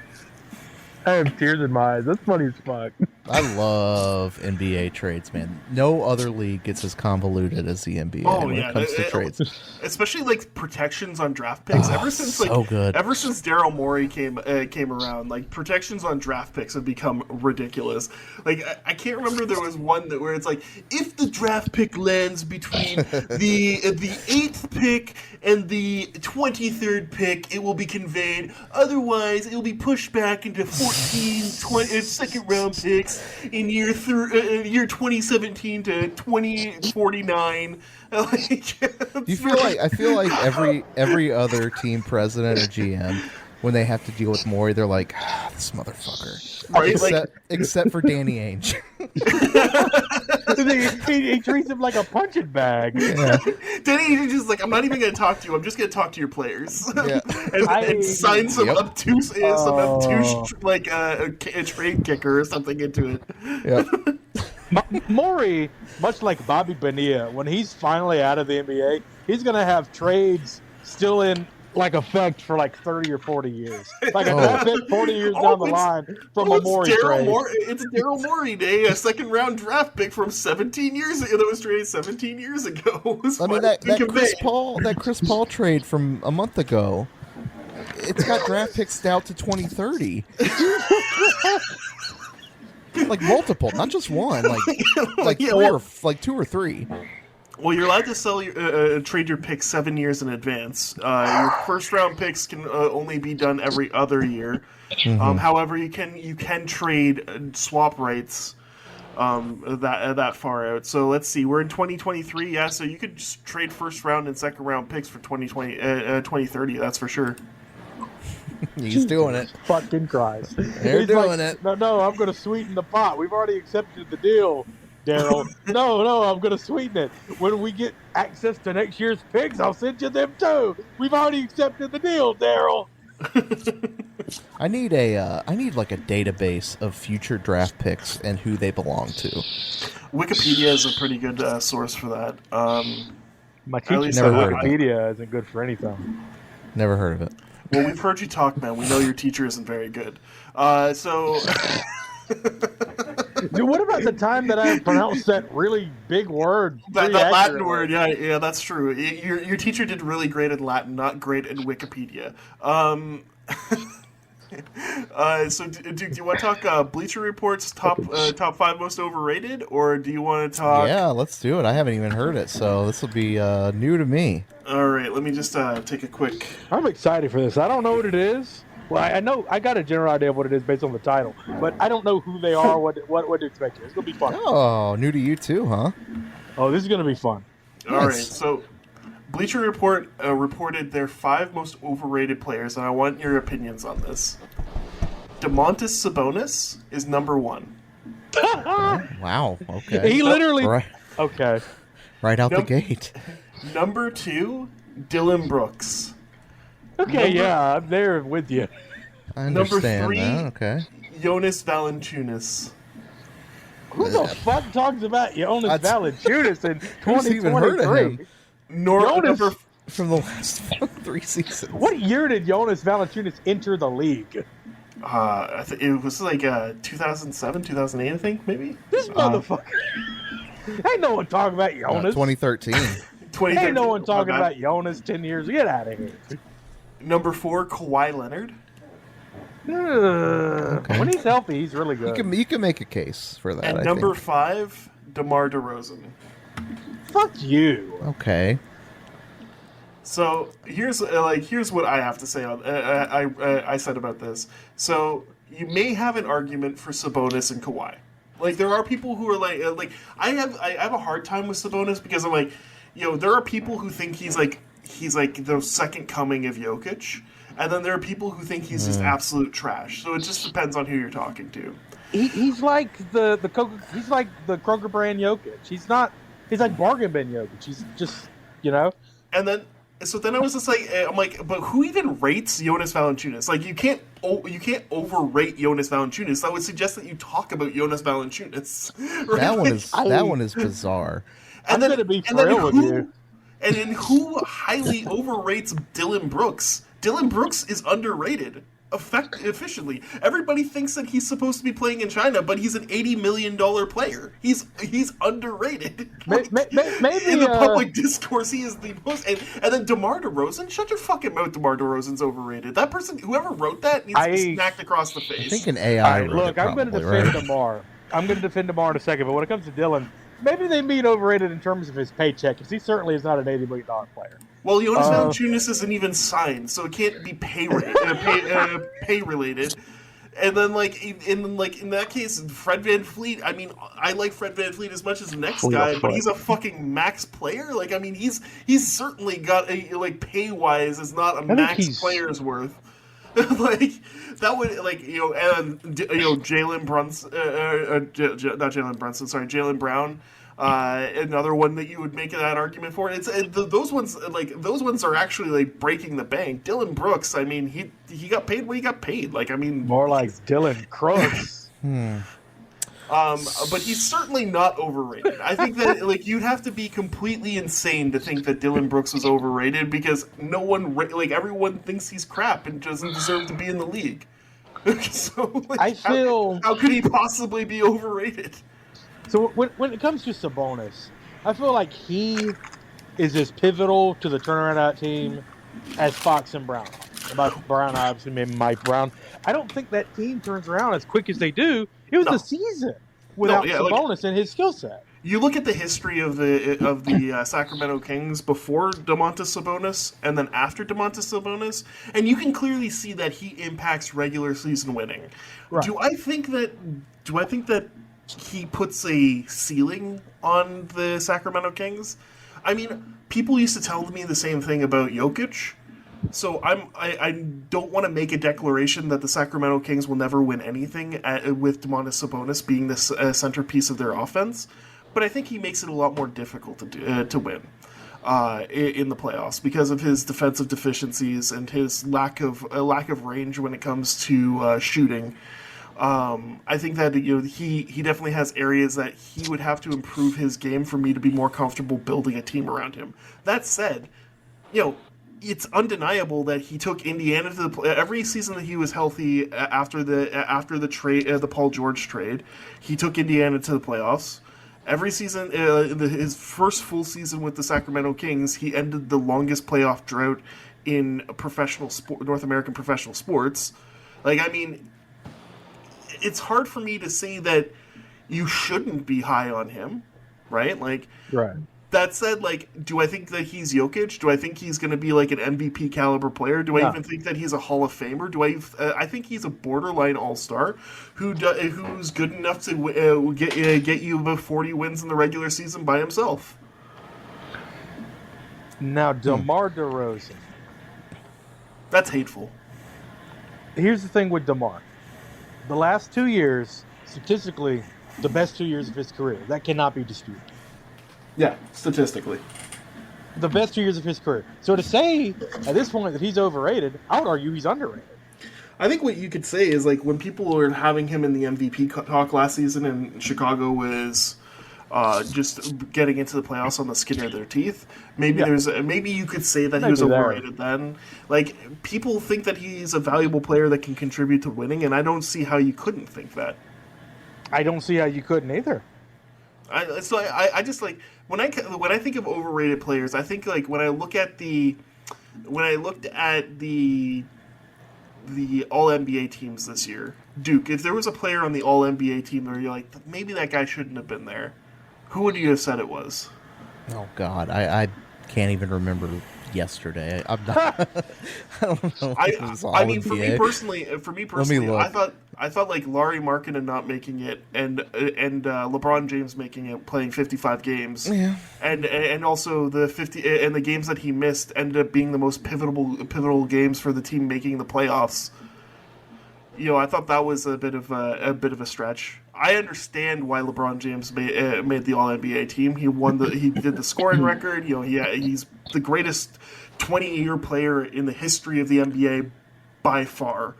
Speaker 2: I have tears in my eyes. That's funny as fuck.
Speaker 6: I love NBA trades, man. No other league gets as convoluted as the NBA when it comes to trades.
Speaker 1: especially like protections on draft picks. Ever since
Speaker 6: so good.
Speaker 1: ever since Daryl Morey came around, like protections on draft picks have become ridiculous. Like I can't remember there was one where it's like if the draft pick lands between the 8th pick and the 23rd pick, it will be conveyed. Otherwise, it will be pushed back into 14, 20, second round picks in year 2017 to 2049. Like,
Speaker 6: I feel like every other team president or GM, when they have to deal with Morey, they're like, this motherfucker.
Speaker 1: Right?
Speaker 6: Except for Danny Ainge.
Speaker 2: he treats him like a punching bag.
Speaker 6: Yeah.
Speaker 1: Danny is just like, I'm not even going to talk to you. I'm just going to talk to your players.
Speaker 6: Yeah.
Speaker 1: and sign some
Speaker 6: Yep.
Speaker 1: obtuse like a trade kicker or something into it.
Speaker 6: Yep.
Speaker 2: Morey, much like Bobby Bonilla, when he's finally out of the NBA, he's going to have trades still in like effect for like 30 or 40 years. Like a draft pick 40 years down the line from a Morey trade.
Speaker 1: It's Daryl Morey Day, a second round draft pick from 17 years ago that was traded 17 years ago.
Speaker 6: I mean that Chris Paul trade from a month ago, it's got draft picks out to 2030. Like multiple, not just one. Like two or three.
Speaker 1: Well, you're allowed to sell trade your picks 7 years in advance. Your first round picks can only be done every other year.
Speaker 6: Mm-hmm.
Speaker 1: However, you can trade swap rights that far out. So let's see, we're in 2023. Yeah, so you could just trade first round and second round picks for 2030. That's for sure.
Speaker 6: He's doing it.
Speaker 2: Fucking Christ.
Speaker 6: They're doing it.
Speaker 2: No, I'm going to sweeten the pot. We've already accepted the deal, Daryl. No, I'm going to sweeten it. When we get access to next year's picks, I'll send you them too. We've already accepted the deal, Daryl.
Speaker 6: I need like a database of future draft picks and who they belong to.
Speaker 1: Wikipedia is a pretty good source for that.
Speaker 2: My teacher said Wikipedia isn't good for anything.
Speaker 6: Never heard of it.
Speaker 1: Well, we've heard you talk, man. We know your teacher isn't very good. So...
Speaker 2: Dude, what about the time that I pronounced that really big word?
Speaker 1: That Latin word, yeah, that's true. Your teacher did really great in Latin, not great in Wikipedia. So do you want to talk Bleacher Report's top 5 most overrated, or do you want to talk?
Speaker 6: Yeah, let's do it. I haven't even heard it, so this will be new to me.
Speaker 1: All right, let me just take a quick.
Speaker 2: I'm excited for this. I don't know what it is. Well, I know I got a general idea of what it is based on the title, but I don't know who they are. What to expect here. It's gonna be fun.
Speaker 6: Oh, new to you too, huh?
Speaker 2: Oh, this is gonna be fun.
Speaker 1: All right, so Bleacher Report reported their 5 most overrated players, and I want your opinions on this. Domantas Sabonis is number 1.
Speaker 6: Wow. Okay.
Speaker 2: He literally.
Speaker 6: Right.
Speaker 2: Okay.
Speaker 6: Right out the gate.
Speaker 1: Number 2, Dylan Brooks.
Speaker 2: Okay, yeah, I'm there with you.
Speaker 6: I understand.
Speaker 1: Number 3,
Speaker 6: that. Okay.
Speaker 1: Jonas Valanciunas.
Speaker 2: Who the fuck talks about Jonas Valanciunas in
Speaker 6: Who's even heard of
Speaker 2: 2023?
Speaker 6: him? from the last 3 seasons.
Speaker 2: What year did Jonas Valanciunas enter the league?
Speaker 1: It was like 2007, 2008, I think, maybe.
Speaker 2: This motherfucker. Ain't no one talking about Jonas.
Speaker 6: 2013.
Speaker 1: 2013.
Speaker 2: Ain't no one talking
Speaker 1: My bad.
Speaker 2: about Jonas 10 years. Get out of here.
Speaker 1: Number 4, Kawhi Leonard.
Speaker 2: When he's healthy, he's really good.
Speaker 6: You can make a case for that.
Speaker 1: And
Speaker 6: I
Speaker 1: number
Speaker 6: think.
Speaker 1: 5, DeMar DeRozan.
Speaker 2: Fuck you.
Speaker 6: Okay.
Speaker 1: So here's what I have to say on I said about this. So you may have an argument for Sabonis and Kawhi. Like there are people who are like I have a hard time with Sabonis because I'm like, there are people who think he's like the second coming of Jokic, and then there are people who think he's just absolute trash. So it just depends on who you're talking to.
Speaker 2: He's like he's like the Kroger brand Jokic. He's like bargain bin Jokic. He's just
Speaker 1: And then. So then I was just like, I'm like, but who even rates Jonas Valanciunas? Like, you can't overrate Jonas Valanciunas. That would suggest that you talk about Jonas Valanciunas. Right?
Speaker 6: That one is bizarre.
Speaker 2: I'm going to be for real with you.
Speaker 1: And then who highly overrates Dylan Brooks? Dylan Brooks is underrated. Efficiently, everybody thinks that he's supposed to be playing in China, but he's an $80 million player. He's underrated.
Speaker 2: Maybe
Speaker 1: in the public discourse, he is the most. And then DeMar DeRozan, shut your fucking mouth. DeMar DeRozan's overrated. That person, whoever wrote that, needs to be smacked across the face.
Speaker 6: I think an AI.
Speaker 2: Right, look, I'm going to defend DeMar. I'm going to defend DeMar in a second, but when it comes to Dylan, maybe they mean overrated in terms of his paycheck, because he certainly is not an $80 million player.
Speaker 1: Well, Jonas Valanciunas isn't even signed, so it can't be pay related. And then, in that case, Fred VanVleet. I mean, I like Fred VanVleet as much as the next guy, but he's a fucking max player. Like, I mean, he's certainly got a pay wise is not a max player's worth. Like that would Jalen Brunson, not Jalen Brunson. Sorry, Jalen Brown. Another one that you would make that argument for. Those ones are actually breaking the bank. Dylan Brooks, I mean, he got paid what he got paid. Like, I mean,
Speaker 2: more like Dylan Crooks.
Speaker 1: But he's certainly not overrated. I think that you'd have to be completely insane to think that Dylan Brooks was overrated because everyone thinks he's crap and doesn't deserve to be in the league. So how could he possibly be overrated?
Speaker 2: So when it comes to Sabonis, I feel like he is as pivotal to the turnaround of that team as Fox and Brown. About Brown, obviously, maybe Mike Brown. I don't think that team turns around as quick as they do. It was the season without Sabonis and his skill set.
Speaker 1: You look at the history of the Sacramento Kings before Domantas Sabonis and then after Domantas Sabonis, and you can clearly see that he impacts regular season winning. Right. Do I think that he puts a ceiling on the Sacramento Kings? I mean, people used to tell me the same thing about Jokic. So I don't want to make a declaration that the Sacramento Kings will never win anything with Domantas Sabonis being the centerpiece of their offense, but I think he makes it a lot more difficult to win in the playoffs because of his defensive deficiencies and his lack of range when it comes to shooting. I think that he definitely has areas that he would have to improve his game for me to be more comfortable building a team around him. That said, it's undeniable that he took Indiana to the every season that he was healthy after the trade, the Paul George trade. He took Indiana to the playoffs. Every season, his first full season with the Sacramento Kings, he ended the longest playoff drought in North American professional sports. Like, I mean, it's hard for me to say that you shouldn't be high on him, right?
Speaker 2: Right.
Speaker 1: That said, do I think that he's Jokic? Do I think he's going to be an MVP caliber player? Do I even think that he's a Hall of Famer? I think he's a borderline all-star who's good enough to get you about 40 wins in the regular season by himself.
Speaker 2: Now, DeMar DeRozan.
Speaker 1: That's hateful.
Speaker 2: Here's the thing with DeMar. The last 2 years, statistically, the best 2 years of his career. That cannot be disputed.
Speaker 1: Yeah, statistically.
Speaker 2: The best 2 years of his career. So to say at this point that he's overrated, I would argue he's underrated.
Speaker 1: I think what you could say is when people were having him in the MVP talk last season and Chicago was just getting into the playoffs on the skin of their teeth. Maybe
Speaker 2: Yeah.
Speaker 1: maybe you could say that he
Speaker 2: Maybe
Speaker 1: was
Speaker 2: there.
Speaker 1: overrated then. Like, people think that he's a valuable player that can contribute to winning, and I don't see how you couldn't think that.
Speaker 2: I don't see how you couldn't either.
Speaker 1: I just like when I think of overrated players, I think like when I looked at the All NBA teams this year, Duke. If there was a player on the All NBA team where you're like, maybe that guy shouldn't have been there, who would you have said it was?
Speaker 6: Oh God, I can't even remember yesterday. I'm not. I don't know.
Speaker 1: I mean, for me personally,
Speaker 6: look.
Speaker 1: I thought like Larry Markkinen not making it and LeBron James making it, playing 55 games,
Speaker 6: Yeah.
Speaker 1: and also the 50 and the games that he missed ended up being the most pivotal games for the team making the playoffs. You know, I thought that was a bit of a stretch. I understand why LeBron James made the All NBA team. He did the scoring record. You know, he's the greatest 20-year player in the history of the NBA by far.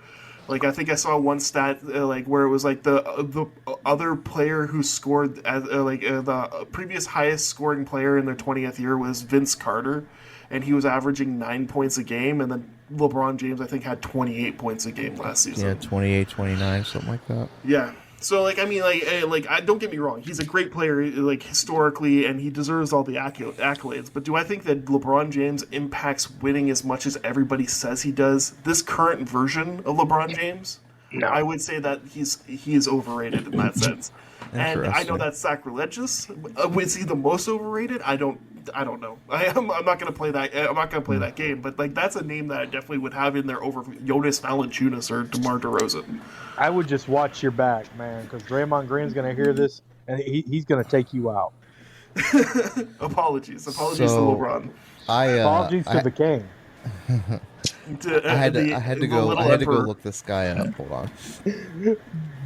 Speaker 1: Like, I think I saw one stat like where it was like the other player who scored the previous highest scoring player in their 20th year was Vince Carter, and he was averaging 9 points a game, and then LeBron James I think had 28 points a game last season.
Speaker 6: Yeah, 28, 29, something like that.
Speaker 1: Yeah. So, like, I mean, don't get me wrong. He's a great player, like, historically, and he deserves all the accolades. But do I think that LeBron James impacts winning as much as everybody says he does? This current version of LeBron James,
Speaker 2: No.
Speaker 1: I would say that he is overrated in that sense. And I know
Speaker 6: Interesting.
Speaker 1: that's sacrilegious. Is he the most overrated? I don't know. I'm not going to play that. I'm not going to play that game. But like, that's a name that I definitely would have in there over Jonas Valanciunas or DeMar DeRozan.
Speaker 2: I would just watch your back, man, because Draymond Green's going to hear this, and he's going to take you out.
Speaker 1: Apologies to
Speaker 6: So,
Speaker 1: LeBron.
Speaker 2: Apologies to the king.
Speaker 6: I had to go look this guy up. Hold on.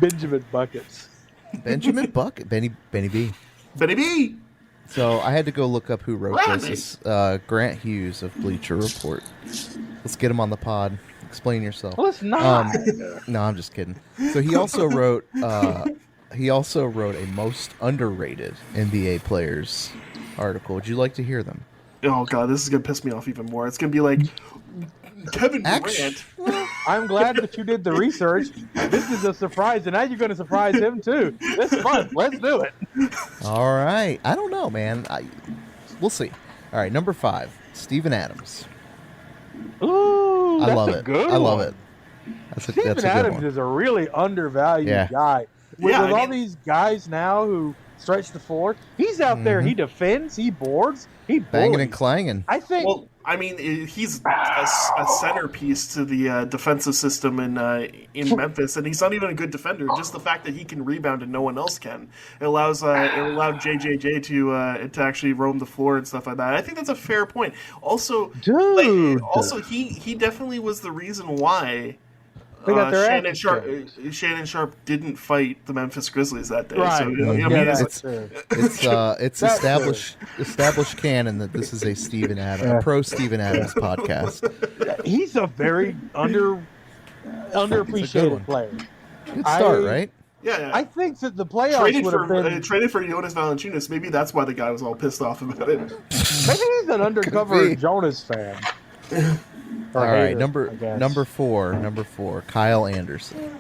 Speaker 2: Benjamin Buckets.
Speaker 6: Benjamin Bucket, Benny B.
Speaker 1: Benny B.
Speaker 6: So I had to go look up who wrote
Speaker 1: Rodney.
Speaker 6: this. It's Grant Hughes of Bleacher Report. Let's get him on the pod. Explain yourself.
Speaker 2: Well, it's not.
Speaker 6: No, I'm just kidding. So he also wrote a most underrated NBA players article. Would you like to hear them?
Speaker 1: Oh god, this is gonna piss me off even more. It's gonna be like Kevin Durant.
Speaker 2: I'm glad that you did the research. This is a surprise, and now you're going to surprise him, too. This is fun. Let's do it.
Speaker 6: All right. I don't know, man. We'll see. All right, number 5, Steven Adams.
Speaker 2: Ooh,
Speaker 6: I
Speaker 2: that's
Speaker 6: love
Speaker 2: a
Speaker 6: it.
Speaker 2: good
Speaker 6: I love
Speaker 2: one.
Speaker 6: it. That's a
Speaker 2: Steven
Speaker 6: good
Speaker 2: Adams
Speaker 6: one.
Speaker 2: is a really undervalued
Speaker 6: Yeah.
Speaker 2: guy. With
Speaker 1: Yeah, I
Speaker 2: all
Speaker 1: mean-
Speaker 2: these guys now who stretch the floor, he's out there. He defends. He boards. He
Speaker 6: Banging
Speaker 2: bullies.
Speaker 6: and clanging.
Speaker 2: I think.
Speaker 1: Well, I mean, he's a centerpiece to the defensive system in Memphis, and he's not even a good defender. Just the fact that he can rebound and no one else can, it allowed JJJ to actually roam the floor and stuff like that. I think that's a fair point. Also,
Speaker 2: Dude.
Speaker 1: He definitely was the reason why
Speaker 2: They got their
Speaker 1: Shannon
Speaker 2: asses
Speaker 1: Sharp
Speaker 2: kicked.
Speaker 1: Shannon Sharp didn't fight the Memphis Grizzlies that day.
Speaker 2: Right.
Speaker 1: So, you know, I
Speaker 2: Yeah,
Speaker 1: mean,
Speaker 2: that's true.
Speaker 6: It's
Speaker 2: That's
Speaker 6: established canon that this is a Steven Adams, a pro Steven Adams podcast.
Speaker 2: He's a very
Speaker 6: one.
Speaker 2: underappreciated player.
Speaker 6: Good start, right?
Speaker 1: yeah.
Speaker 2: I think that the playoffs
Speaker 1: Traded
Speaker 2: would have been.
Speaker 1: traded for Jonas Valanciunas. Maybe that's why the guy was all pissed off about it.
Speaker 2: Maybe he's an undercover
Speaker 6: be.
Speaker 2: Jonas fan.
Speaker 6: All
Speaker 2: Or
Speaker 6: right,
Speaker 2: hater, I guess.
Speaker 6: number four, Kyle Anderson.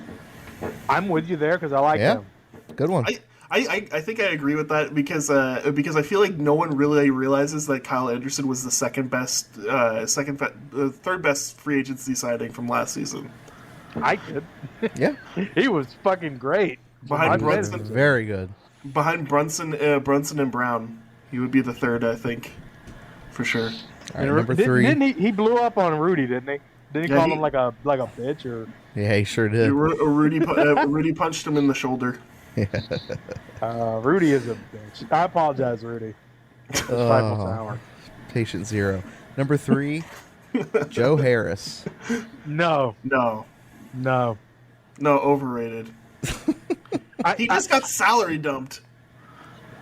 Speaker 2: I'm with you there because I like
Speaker 6: Yeah.
Speaker 2: him.
Speaker 6: Good one.
Speaker 1: I think I agree with that because I feel like no one really realizes that Kyle Anderson was the third best free agency signing from last season.
Speaker 2: I could.
Speaker 6: Yeah,
Speaker 2: He was fucking great.
Speaker 1: Behind
Speaker 2: I
Speaker 1: Brunson,
Speaker 2: bet.
Speaker 6: very good.
Speaker 1: behind Brunson and Brown, he would be the third, I think, for sure.
Speaker 6: All right, number 3.
Speaker 2: Didn't he blew up on Rudy, didn't he? Didn't he
Speaker 1: Yeah,
Speaker 2: call
Speaker 1: he-
Speaker 2: him like a bitch or?
Speaker 6: Yeah, he sure did.
Speaker 1: Rudy punched him in the shoulder.
Speaker 2: Rudy is a bitch. I apologize, Rudy. Eiffel Tower.
Speaker 6: Patient zero. Number 3, Joe Harris.
Speaker 2: No,
Speaker 1: No, overrated. He just got salary dumped.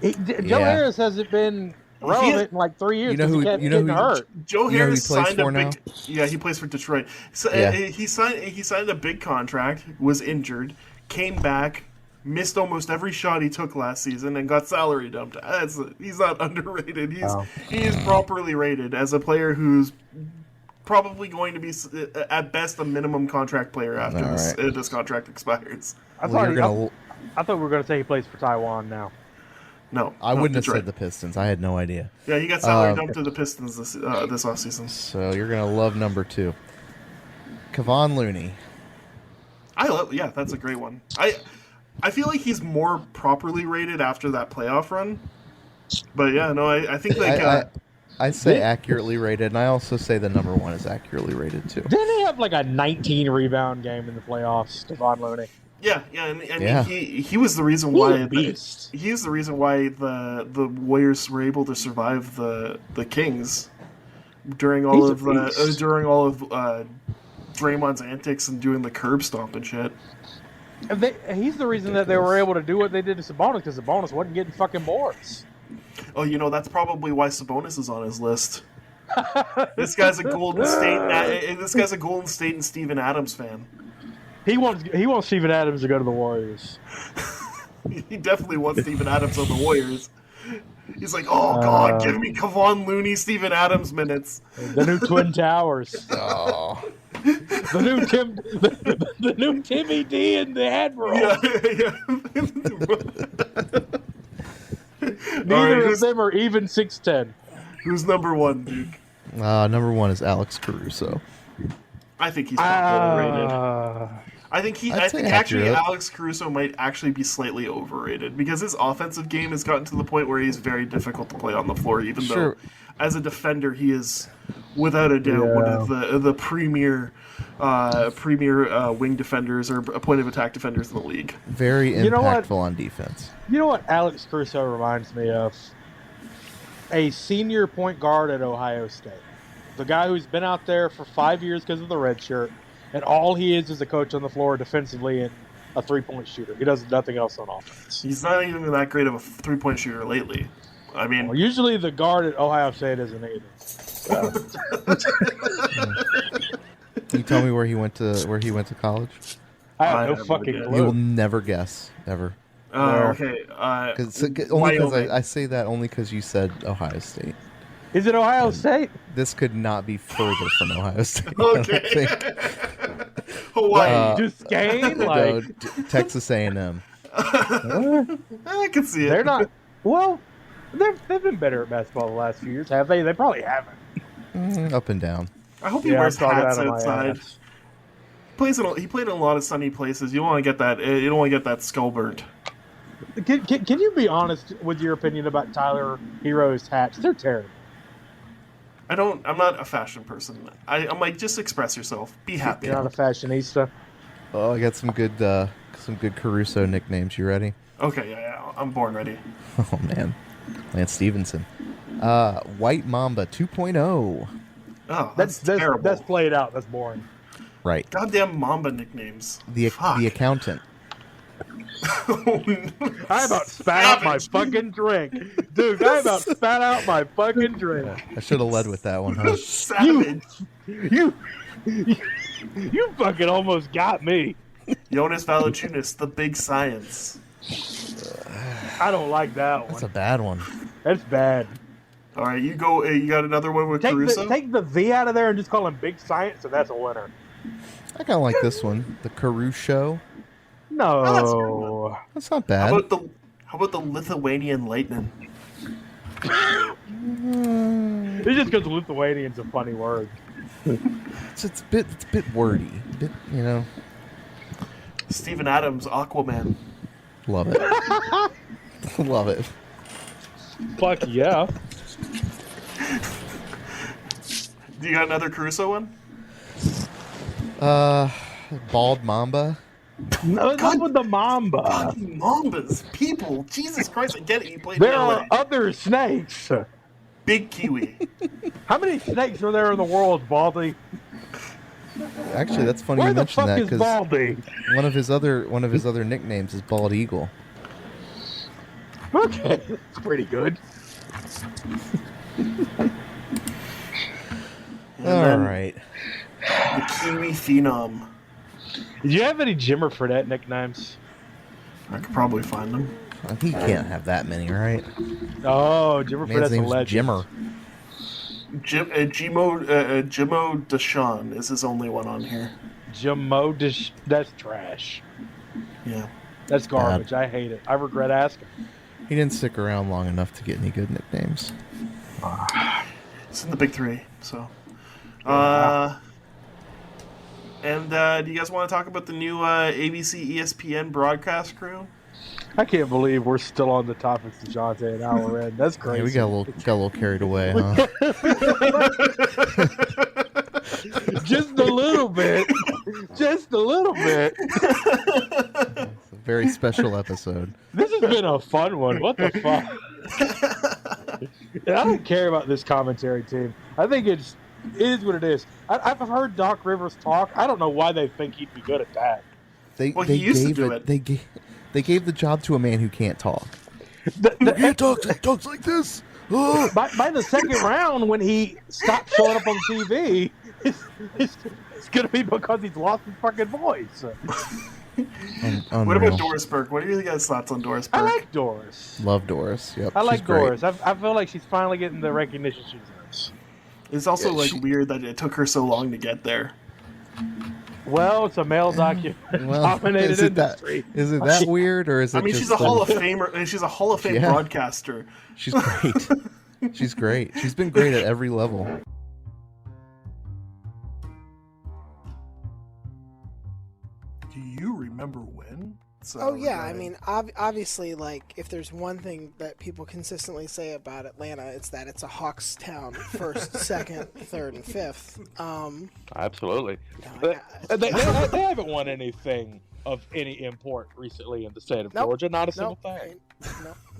Speaker 2: Joe
Speaker 6: Yeah.
Speaker 2: Harris hasn't been relevant in like 3 years.
Speaker 6: You know
Speaker 2: 'cause
Speaker 6: who-
Speaker 2: he kept
Speaker 6: you know
Speaker 2: getting
Speaker 6: who-
Speaker 2: hurt.
Speaker 1: Joe
Speaker 6: You know who
Speaker 1: Harris
Speaker 6: he plays
Speaker 1: signed a
Speaker 6: for
Speaker 1: big. Yeah, he plays for Detroit. So
Speaker 6: Yeah.
Speaker 1: he signed a big contract. Was injured. Came back. missed almost every shot he took last season and got salary dumped. He's not underrated. He is properly rated as a player who's probably going to be, at best, a minimum contract player after this contract expires.
Speaker 2: I thought we were going to say he plays for Taiwan now.
Speaker 1: No,
Speaker 6: I wouldn't have said the Pistons. I had no idea.
Speaker 1: Yeah, he got salary dumped to the Pistons this offseason.
Speaker 6: So you're going to love number 2. Kevon Looney.
Speaker 1: Yeah, that's a great one. I feel like he's more properly rated after that playoff run. But yeah, no, I think
Speaker 6: I say accurately rated, and I also say the number 1 is accurately rated too.
Speaker 2: Didn't he have like a 19 rebound game in the playoffs, Kevon Looney?
Speaker 1: Yeah, and he was the reason why he's the reason why the Warriors were able to survive the Kings during all of Draymond's antics and doing the curb stomp and shit.
Speaker 2: He's the reason that they were able to do what they did to Sabonis, because Sabonis wasn't getting fucking boards.
Speaker 1: Oh, that's probably why Sabonis is on his list. This guy's a Golden State and Steven Adams fan.
Speaker 2: He wants Steven Adams to go to the Warriors.
Speaker 1: He definitely wants Steven Adams on the Warriors. He's like, oh God, give me Kevon Looney, Steven Adams minutes.
Speaker 2: The new Twin Towers.
Speaker 6: Oh.
Speaker 2: the new Timmy D and the Admiral. Neither of them are even 6'10".
Speaker 1: Who's number 1, Duke?
Speaker 6: Number 1 is Alex Caruso.
Speaker 1: I think he's properly rated. I think actually Alex Caruso might actually be slightly overrated because his offensive game has gotten to the point where he's very difficult to play on the floor, even though as a defender he is without a doubt one of the premier wing defenders or point of attack defenders in the league.
Speaker 6: Very impactful on defense.
Speaker 2: You know what Alex Caruso reminds me of? A senior point guard at Ohio State. The guy who's been out there for 5 years because of the red shirt, and all he is a coach on the floor defensively and a three-point shooter. He does nothing else on offense.
Speaker 1: He's not even that great of a three-point shooter lately. I mean,
Speaker 2: usually the guard at Ohio State isn't either. So.
Speaker 6: Can you tell me where he went to college?
Speaker 2: I have no fucking clue.
Speaker 6: You will never guess ever.
Speaker 1: Okay.
Speaker 6: I say that only because you said Ohio State.
Speaker 2: Is it Ohio State?
Speaker 6: This could not be further from Ohio State.
Speaker 1: Okay. Hawaii.
Speaker 2: Duquesne?
Speaker 6: No, Texas A&M.
Speaker 1: I can see it.
Speaker 2: They're not. Well, they've been better at basketball the last few years, have they? They probably haven't.
Speaker 6: Up and down.
Speaker 1: I hope he wears hats outside. He played in a lot of sunny places. You don't want to get that. You don't want to get that skull burnt.
Speaker 2: Can you be honest with your opinion about Tyler Hero's hats? They're terrible.
Speaker 1: I'm not a fashion person. I'm like, just express yourself. Be happy.
Speaker 2: You're not a fashionista.
Speaker 6: Oh, I got some good Caruso nicknames. You ready?
Speaker 1: Okay, yeah. I'm born ready.
Speaker 6: Oh man, Lance Stevenson, White Mamba 2.0.
Speaker 1: Oh, that's terrible.
Speaker 2: That's played out. That's boring.
Speaker 6: Right.
Speaker 1: Goddamn Mamba nicknames.
Speaker 6: The accountant.
Speaker 2: I about spat out my fucking drink. Dude, I about spat out my fucking drink.
Speaker 6: I should have led with that one, huh?
Speaker 1: Savage.
Speaker 2: You fucking almost got me.
Speaker 1: Jonas Valanciunas, the big science.
Speaker 2: I don't like that one.
Speaker 6: That's a bad one.
Speaker 2: That's bad.
Speaker 1: All right, you go. You got another one with Caruso?
Speaker 2: Take the V out of there and just call him Big Science, and that's a winner.
Speaker 6: I kind of like this one. The Caruso.
Speaker 2: No.
Speaker 1: Oh,
Speaker 6: that's not bad.
Speaker 1: How about the Lithuanian Lightning?
Speaker 2: It's just because Lithuanian's a funny word.
Speaker 6: It's a bit wordy.
Speaker 1: Steven Adams, Aquaman.
Speaker 6: Love it. Love it.
Speaker 2: Fuck yeah.
Speaker 1: Do you got another Caruso one?
Speaker 6: Bald Mamba.
Speaker 2: No, not with the Mamba.
Speaker 1: Fucking Mambas, people. Jesus Christ, I get it. You played
Speaker 2: There
Speaker 1: in LA.
Speaker 2: are other snakes.
Speaker 1: Big Kiwi.
Speaker 2: How many snakes are there in the world, Baldy?
Speaker 6: Actually, that's funny
Speaker 2: Where
Speaker 6: you
Speaker 2: the
Speaker 6: mentioned
Speaker 2: fuck
Speaker 6: that
Speaker 2: is
Speaker 6: because
Speaker 2: Baldy?
Speaker 6: one of his other nicknames is Bald Eagle.
Speaker 2: Okay, that's pretty good.
Speaker 6: All right.
Speaker 1: The Kiwi Phenom.
Speaker 2: Did you have any Jimmer Fredette nicknames?
Speaker 1: I could probably find them.
Speaker 6: He can't have that many, right?
Speaker 2: Oh, Jimmer
Speaker 6: Man's
Speaker 2: Fredet's a
Speaker 6: name's
Speaker 2: legend.
Speaker 6: Jimmer.
Speaker 1: Jimmo Deshawn is his only one on here.
Speaker 2: That's trash.
Speaker 1: Yeah.
Speaker 2: That's garbage. I hate it. I regret asking.
Speaker 6: He didn't stick around long enough to get any good nicknames.
Speaker 1: It's in the big three, so. And do you guys want to talk about the new ABC ESPN broadcast crew?
Speaker 2: I can't believe we're still on the topics of DeJounte and Al Red. That's crazy.
Speaker 6: Yeah, we got a little carried away, huh?
Speaker 2: Just a little bit. Just a little bit.
Speaker 6: It's a very special episode.
Speaker 2: This has been a fun one. What the fuck? I don't care about this commentary team. I think it is what it is. I've heard Doc Rivers talk. I don't know why they think he'd be good at that.
Speaker 1: He used to do it.
Speaker 6: They gave the job to a man who can't talk.
Speaker 1: He talks like this.
Speaker 2: By the second round, when he stopped showing up on TV, it's going to be because he's lost his fucking voice.
Speaker 1: What about Doris Burke? What are you guys' thoughts on Doris Burke?
Speaker 2: I like Doris.
Speaker 6: Love Doris. Yep,
Speaker 2: I like
Speaker 6: she's great.
Speaker 2: Doris. I feel like she's finally getting the recognition she deserves.
Speaker 1: It's also weird that it took her so long to get there.
Speaker 2: Well, it's a male dominated industry.
Speaker 6: Is it that weird, or is it?
Speaker 1: I mean, she's a Hall of Famer, and she's a Hall of Fame broadcaster.
Speaker 6: She's great. She's great. She's been great at every level.
Speaker 1: Do you remember when?
Speaker 7: Oh yeah, I mean, obviously, like, if there's one thing that people consistently say about Atlanta, it's that it's a Hawks town, first, second, third, and fifth.
Speaker 2: Absolutely. They haven't won anything of any import recently in the state of Georgia. Not a single thing.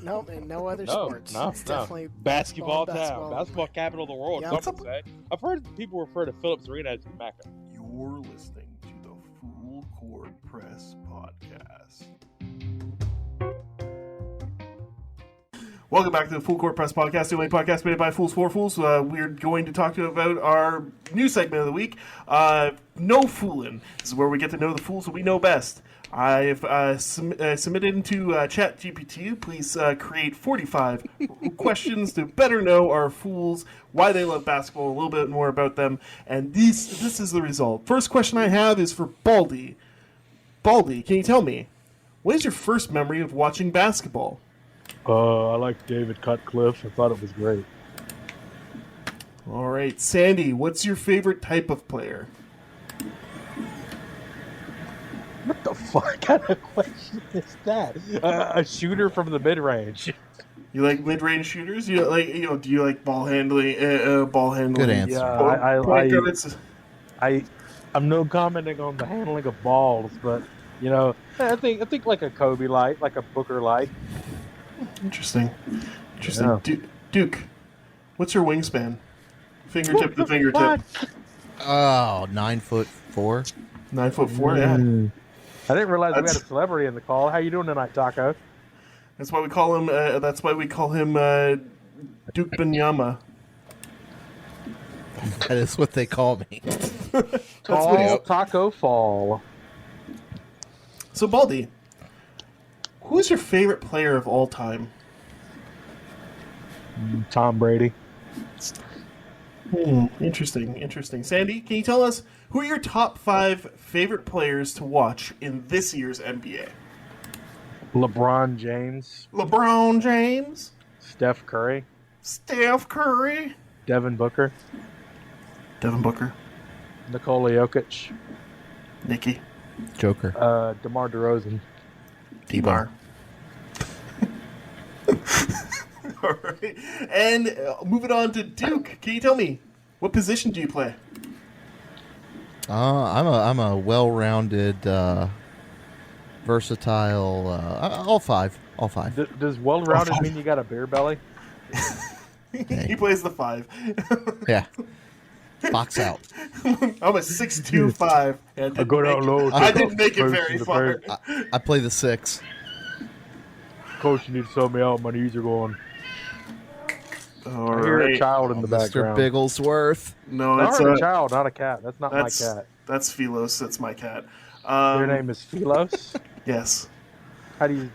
Speaker 7: No, and no other sports. It's definitely
Speaker 2: basketball town, basketball capital of the world.
Speaker 7: Yep.
Speaker 2: Some would say. I've heard people refer to Phillips Arena as Mecca.
Speaker 1: You're listening to the Full Court Press Podcast. Welcome back to the Full Court Press Podcast, the only podcast made by Fools for Fools. We're going to talk to you about our new segment of the week, Know Foolin. This is where we get to know the fools that we know best. I've submitted into ChatGPT. Please create 45 questions to better know our fools, why they love basketball, a little bit more about them, and this is the result. First question I have is for Baldy. Baldy, can you tell me, what is your first memory of watching basketball?
Speaker 2: I like David Cutcliffe. I thought it was great.
Speaker 1: All right, Sandy, what's your favorite type of player?
Speaker 2: What the fuck kind of question is that? A shooter from the mid-range.
Speaker 1: You like mid-range shooters? Do you like ball handling?
Speaker 6: Good answer.
Speaker 2: Yeah, I'm no commenting on the handling of balls, but I think like a Kobe light, like a Booker light.
Speaker 1: Interesting.
Speaker 2: Yeah.
Speaker 1: Duke, what's your wingspan? Fingertip to fingertip.
Speaker 6: Oh, 9'4".
Speaker 1: 9'4", yeah.
Speaker 2: I didn't realize we had a celebrity in the call. How you doing tonight, Taco?
Speaker 1: That's why we call him. Duke Benyama.
Speaker 6: That is what they call me.
Speaker 2: Tall Taco Fall.
Speaker 1: So, Baldy, who is your favorite player of all time?
Speaker 2: Tom Brady.
Speaker 1: Interesting. Sandy, can you tell us who are your top 5 favorite players to watch in this year's NBA?
Speaker 2: LeBron James. Steph Curry. Devin Booker. Nikola Jokic.
Speaker 1: Nikki.
Speaker 6: Joker.
Speaker 2: DeMar DeRozan.
Speaker 1: T-Bar. All right. And moving on to Duke. Can you tell me, what position do you play?
Speaker 6: I'm a well-rounded, versatile. All five.
Speaker 2: Does well-rounded mean you got a beer belly?
Speaker 1: He plays the 5.
Speaker 6: Yeah. Box out.
Speaker 1: I'm a 6'2",
Speaker 2: I go down low.
Speaker 1: I didn't make it very far.
Speaker 6: I play the 6.
Speaker 2: Coach, you need to sell me out. My knees are going.
Speaker 1: All
Speaker 2: I hear
Speaker 1: right.
Speaker 2: a child in the
Speaker 6: Mr.
Speaker 2: background.
Speaker 6: Bigglesworth.
Speaker 1: No,
Speaker 2: I
Speaker 1: that's
Speaker 2: heard a child, not a cat. That's not my cat.
Speaker 1: That's Philos. That's my cat.
Speaker 2: Your name is Philos?
Speaker 1: Yes.
Speaker 2: How do you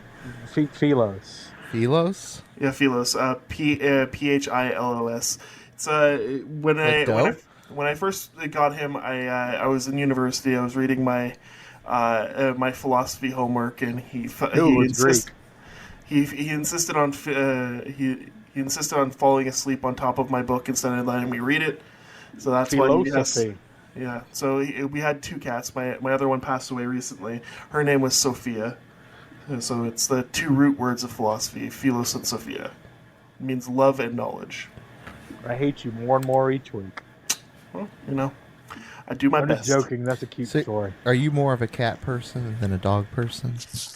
Speaker 2: Philos?
Speaker 6: Philos?
Speaker 1: Yeah, Philos. Phillos. It's when I first got him, I was in university. I was reading my my philosophy homework, and he insisted on he insisted on falling asleep on top of my book instead of letting me read it. So that's
Speaker 2: Philosophy.
Speaker 1: why yeah. So we had two cats. My other one passed away recently. Her name was Sophia. So it's the two root words of philosophy, Philos and Sophia. It means love and knowledge.
Speaker 2: I hate you more and more each week.
Speaker 1: Well, I do my best.
Speaker 2: I'm just joking. That's a cute story.
Speaker 6: Are you more of a cat person than a dog person?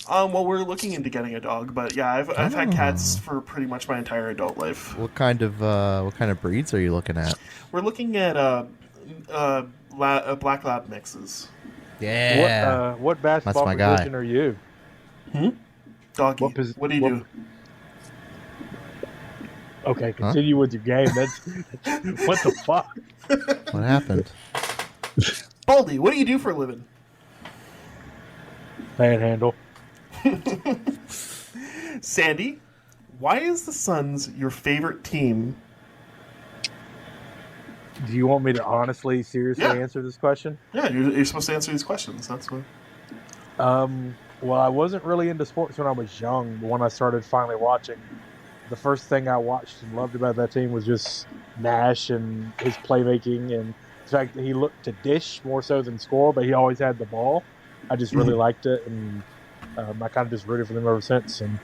Speaker 1: Well, we're looking into getting a dog, but yeah, I've had cats for pretty much my entire adult life.
Speaker 6: What kind of breeds are you looking at?
Speaker 1: We're looking at black lab mixes.
Speaker 6: Yeah.
Speaker 2: What basketball position are you?
Speaker 1: Doggy. What do you do?
Speaker 2: Okay, continue with your game. That's what the fuck?
Speaker 6: What happened?
Speaker 1: Baldy, what do you do for a living?
Speaker 2: Panhandle.
Speaker 1: Sandy, why is the Suns your favorite team?
Speaker 2: Do you want me to honestly, seriously answer this question?
Speaker 1: Yeah, you're supposed to answer these questions. That's what.
Speaker 2: Well, I wasn't really into sports when I was young, but when I started finally watching, the first thing I watched and loved about that team was just Nash and his playmaking and the fact that he looked to dish more so than score, but he always had the ball. I just really liked it, and I kind of just rooted for them ever since. And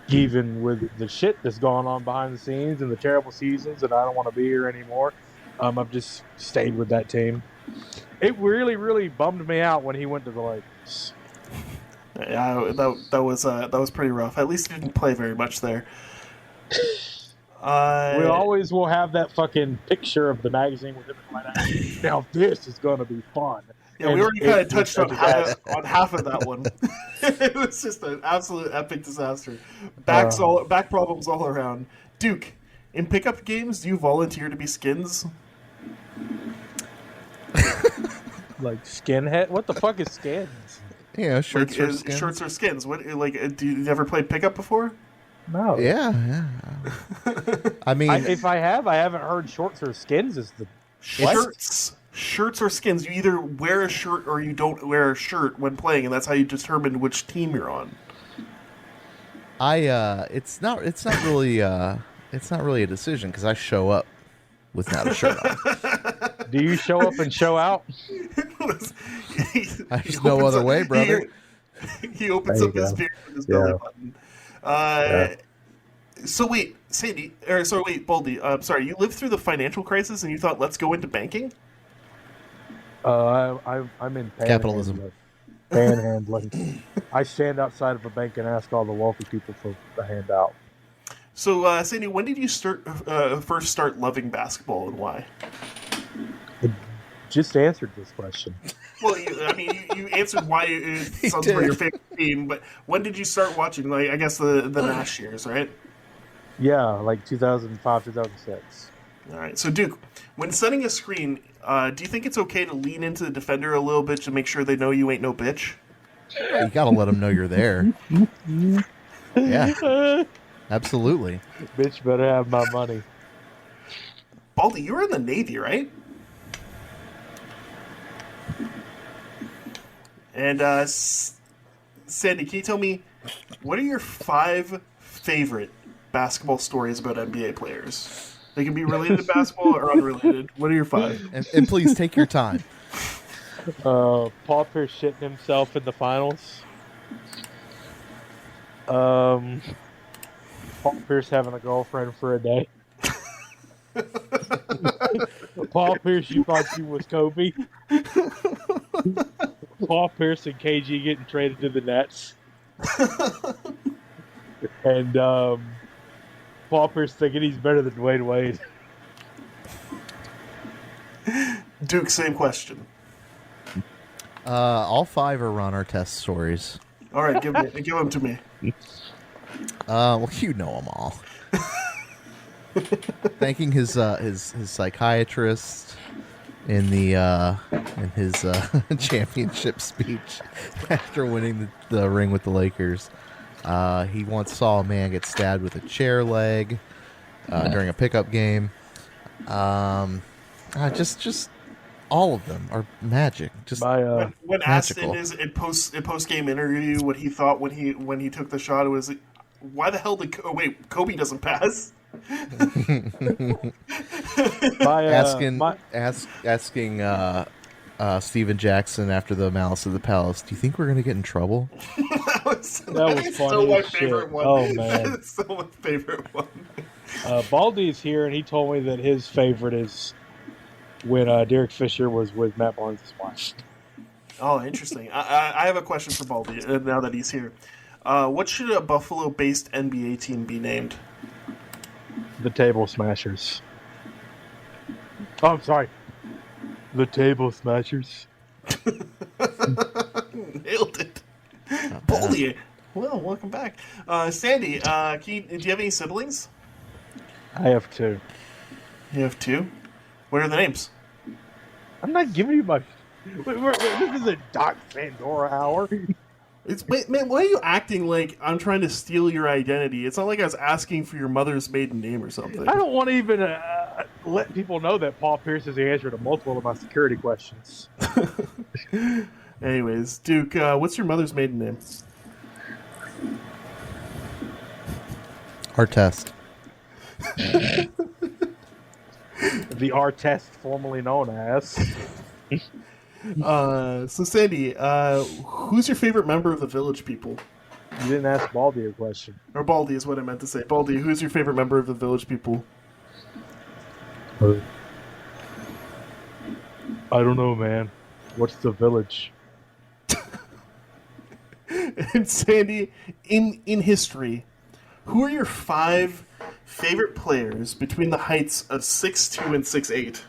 Speaker 2: even with the shit that's going on behind the scenes and the terrible seasons, and I don't want to be here anymore, I've just stayed with that team. It really, really bummed me out when he went to the Lakers.
Speaker 1: Yeah, that was pretty rough. At least he didn't play very much there.
Speaker 2: We always will have that fucking picture of the magazine with him right out. Now this is going to be fun.
Speaker 1: Yeah, we already kind of touched on half of that one. It was just an absolute epic disaster. Back problems all around. Duke, in pickup games, do you volunteer to be skins?
Speaker 2: Like skinhead? What the fuck is skins?
Speaker 6: Yeah, shirts or skins.
Speaker 1: Shirts or skins. What do you ever play pickup before?
Speaker 2: No.
Speaker 6: Yeah. I mean,
Speaker 2: if I haven't heard shorts or skins is the
Speaker 1: shirts or skins. You either wear a shirt or you don't wear a shirt when playing, and that's how you determine which team you're on.
Speaker 6: It's not really a decision because I show up without a shirt on.
Speaker 2: Do you show up and show out?
Speaker 6: There's no other way, brother.
Speaker 1: He opens up his beard with his belly button. So wait, Sandy, Baldy. Sorry, you lived through the financial crisis and you thought, let's go into banking?
Speaker 2: I'm in
Speaker 6: capitalism.
Speaker 2: Panhandling. I stand outside of a bank and ask all the wealthy people for a handout.
Speaker 1: So, Sandy, when did you first start loving basketball and why?
Speaker 2: I just answered this question.
Speaker 1: Well, you answered why Suns were your favorite team, but when did you start watching? Like, I guess the Nash years, right?
Speaker 2: Yeah, like 2005, 2006.
Speaker 1: All right. So, Duke, when setting a screen, do you think it's okay to lean into the defender a little bit to make sure they know you ain't no bitch?
Speaker 6: You gotta let them know you're there. Yeah, absolutely.
Speaker 2: Bitch better have my money.
Speaker 1: Baldy, you were in the Navy, right? And Sandy, can you tell me, what are your 5 favorite basketball stories about NBA players? They can be related to basketball or unrelated. What are your 5?
Speaker 6: And please take your time.
Speaker 2: Paul Pierce shitting himself in the finals. Paul Pierce having a girlfriend for a day. Paul Pierce, you thought you was Kobe. Paul Pierce and KG getting traded to the Nets. And Paul Pierce thinking he's better than Dwayne Wade.
Speaker 1: Duke, same question.
Speaker 6: All 5 are on our test stories.
Speaker 1: All right, give them to me.
Speaker 6: Well, you know them all. Thanking his psychiatrist, in his championship speech after winning the ring with the Lakers. He once saw a man get stabbed with a chair leg during a pickup game. Just all of them are magic. Just
Speaker 1: when asked
Speaker 6: magical.
Speaker 1: in his post game interview what he thought when he took the shot, it was why the hell did Kobe doesn't pass?
Speaker 6: Asking Steven Jackson after the Malice of the Palace, do you think we're gonna get in trouble?
Speaker 2: That was funny
Speaker 1: Still my
Speaker 2: as shit.
Speaker 1: favorite one.
Speaker 2: Oh, man.
Speaker 1: That's still my favorite one.
Speaker 2: Baldy's here, and he told me that his favorite is when Derek Fisher was with Matt Barnes' wife.
Speaker 1: Oh, interesting. I have a question for Baldy now that he's here. What should a Buffalo-based NBA team be named?
Speaker 2: The Table Smashers. Oh, I'm sorry. The Table Smashers.
Speaker 1: Nailed it. Baldy. Well, welcome back. Sandy, do you have any siblings?
Speaker 2: I have two.
Speaker 1: You have two? What are the names?
Speaker 2: I'm not giving you my... This is a Doc Pandora hour.
Speaker 1: Man, why are you acting like I'm trying to steal your identity? It's not like I was asking for your mother's maiden name or something.
Speaker 2: I don't want to even let people know that Paul Pierce is the answer to multiple of my security questions.
Speaker 1: Anyways, Duke, what's your mother's maiden name?
Speaker 6: Artest.
Speaker 2: The R-test, formerly known as...
Speaker 1: So Sandy, who's your favorite member of the Village People?
Speaker 2: You didn't ask Baldy a question.
Speaker 1: Or Baldy is what I meant to say. Baldy, who's your favorite member of the Village People?
Speaker 2: I don't know, man. What's the Village?
Speaker 1: And Sandy, in history, who are your 5 favorite players between the heights of 6'2" and 6'8"?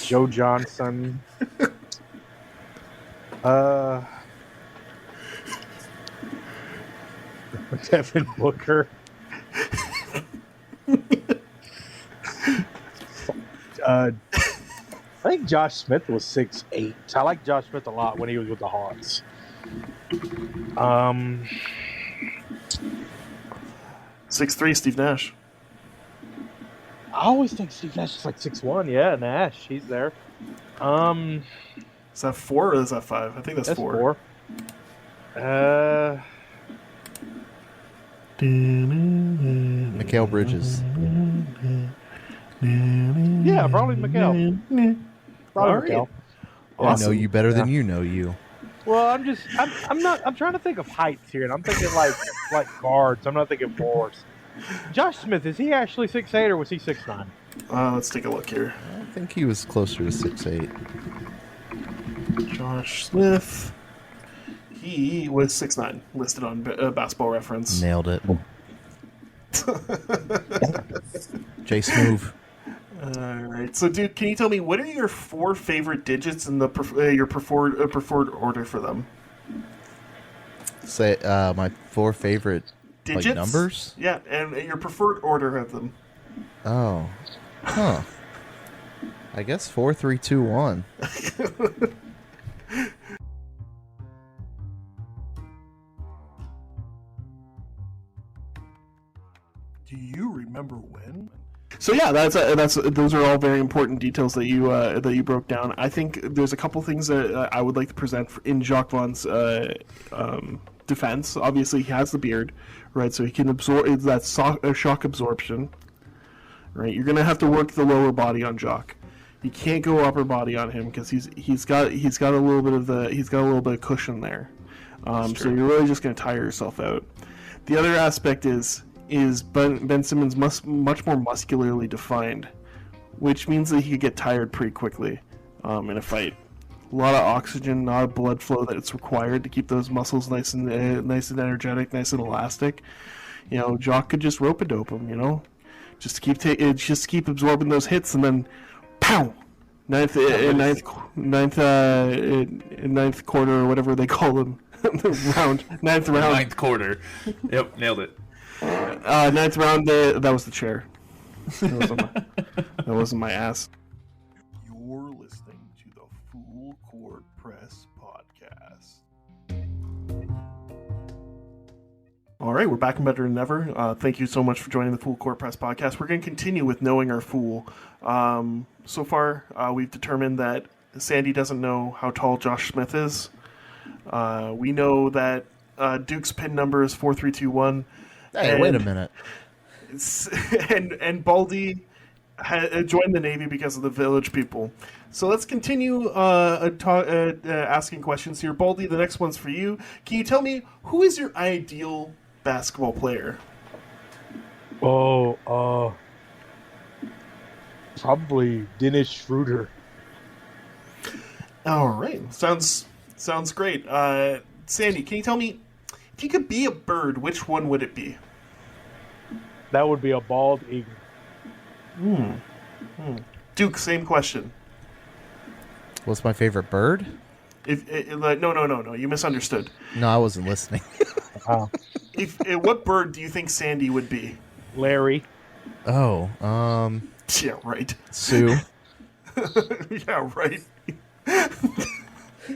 Speaker 2: Joe Johnson. Devin Booker. I think Josh Smith was 6'8". I like Josh Smith a lot when he was with the Hawks.
Speaker 1: 6'3", Steve Nash.
Speaker 2: I always think Steve Nash is like 6'1". Yeah, Nash, he's there.
Speaker 1: Is that 4 or is that 5? I think that's 4.
Speaker 2: 4.
Speaker 6: Mikal Bridges.
Speaker 2: Yeah, probably Mikal. Probably
Speaker 1: All right.
Speaker 2: Mikal.
Speaker 6: I know you better than you know you.
Speaker 2: Well, I'm trying to think of heights here, and I'm thinking like guards. I'm not thinking forwards. Josh Smith, is he actually 6'8" or was he 6'9"?
Speaker 1: Let's take a look here.
Speaker 6: I think he was closer to 6'8".
Speaker 1: Josh Smith. He was 6'9", listed on Basketball Reference.
Speaker 6: Nailed it. Jay Smoove.
Speaker 1: All right. So, Dude, can you tell me what are your 4 favorite digits in the your preferred order for them?
Speaker 6: Say my 4 favorite
Speaker 1: Digits?
Speaker 6: like numbers.
Speaker 1: Yeah, and your preferred order of them.
Speaker 6: Oh, huh. I guess 4, 3, 2, 1.
Speaker 1: Do you remember when? So yeah, that's those are all very important details that you broke down. I think there's a couple things that I would like to present in Jacques Vaughn's defense. Obviously, he has the beard, right? So he can absorb that shock absorption, right? You're gonna have to work the lower body on Jacques. You can't go upper body on him because he's got a little bit of cushion there. So you're really just gonna tire yourself out. The other aspect is Ben Simmons much more muscularly defined, which means that he could get tired pretty quickly in a fight. A lot of oxygen, a lot of blood flow that's required to keep those muscles nice and energetic, nice and elastic. You know, Jock could just rope-a-dope him. You know, just keep absorbing those hits, and then, pow, ninth quarter or whatever they call them, ninth round.
Speaker 3: Ninth quarter. Yep, nailed it.
Speaker 1: Ninth round, that was the chair. That wasn't my ass. You're listening to the Full Court Press Podcast. All right, we're back and better than ever. Thank you so much for joining the Full Court Press Podcast. We're going to continue with knowing our fool. So far, we've determined that Sandy doesn't know how tall Josh Smith is. We know that Duke's pin number is 4321.
Speaker 6: Hey, wait a minute.
Speaker 1: And Baldy joined the Navy because of the village people. So let's continue asking questions here. Baldy, the next one's for you. Can you tell me, who is your ideal basketball player?
Speaker 2: Probably Dennis Schroeder.
Speaker 1: All right, sounds great. Sandy, can you tell me, if you could be a bird, which one would it be?
Speaker 2: That would be a bald eagle.
Speaker 1: Duke, same question.
Speaker 6: What's my favorite bird?
Speaker 1: No, you misunderstood.
Speaker 6: No, I wasn't listening.
Speaker 1: What bird do you think Sandy would be?
Speaker 2: Larry.
Speaker 6: Oh,
Speaker 1: Yeah, right.
Speaker 6: Sue.
Speaker 1: Yeah, right.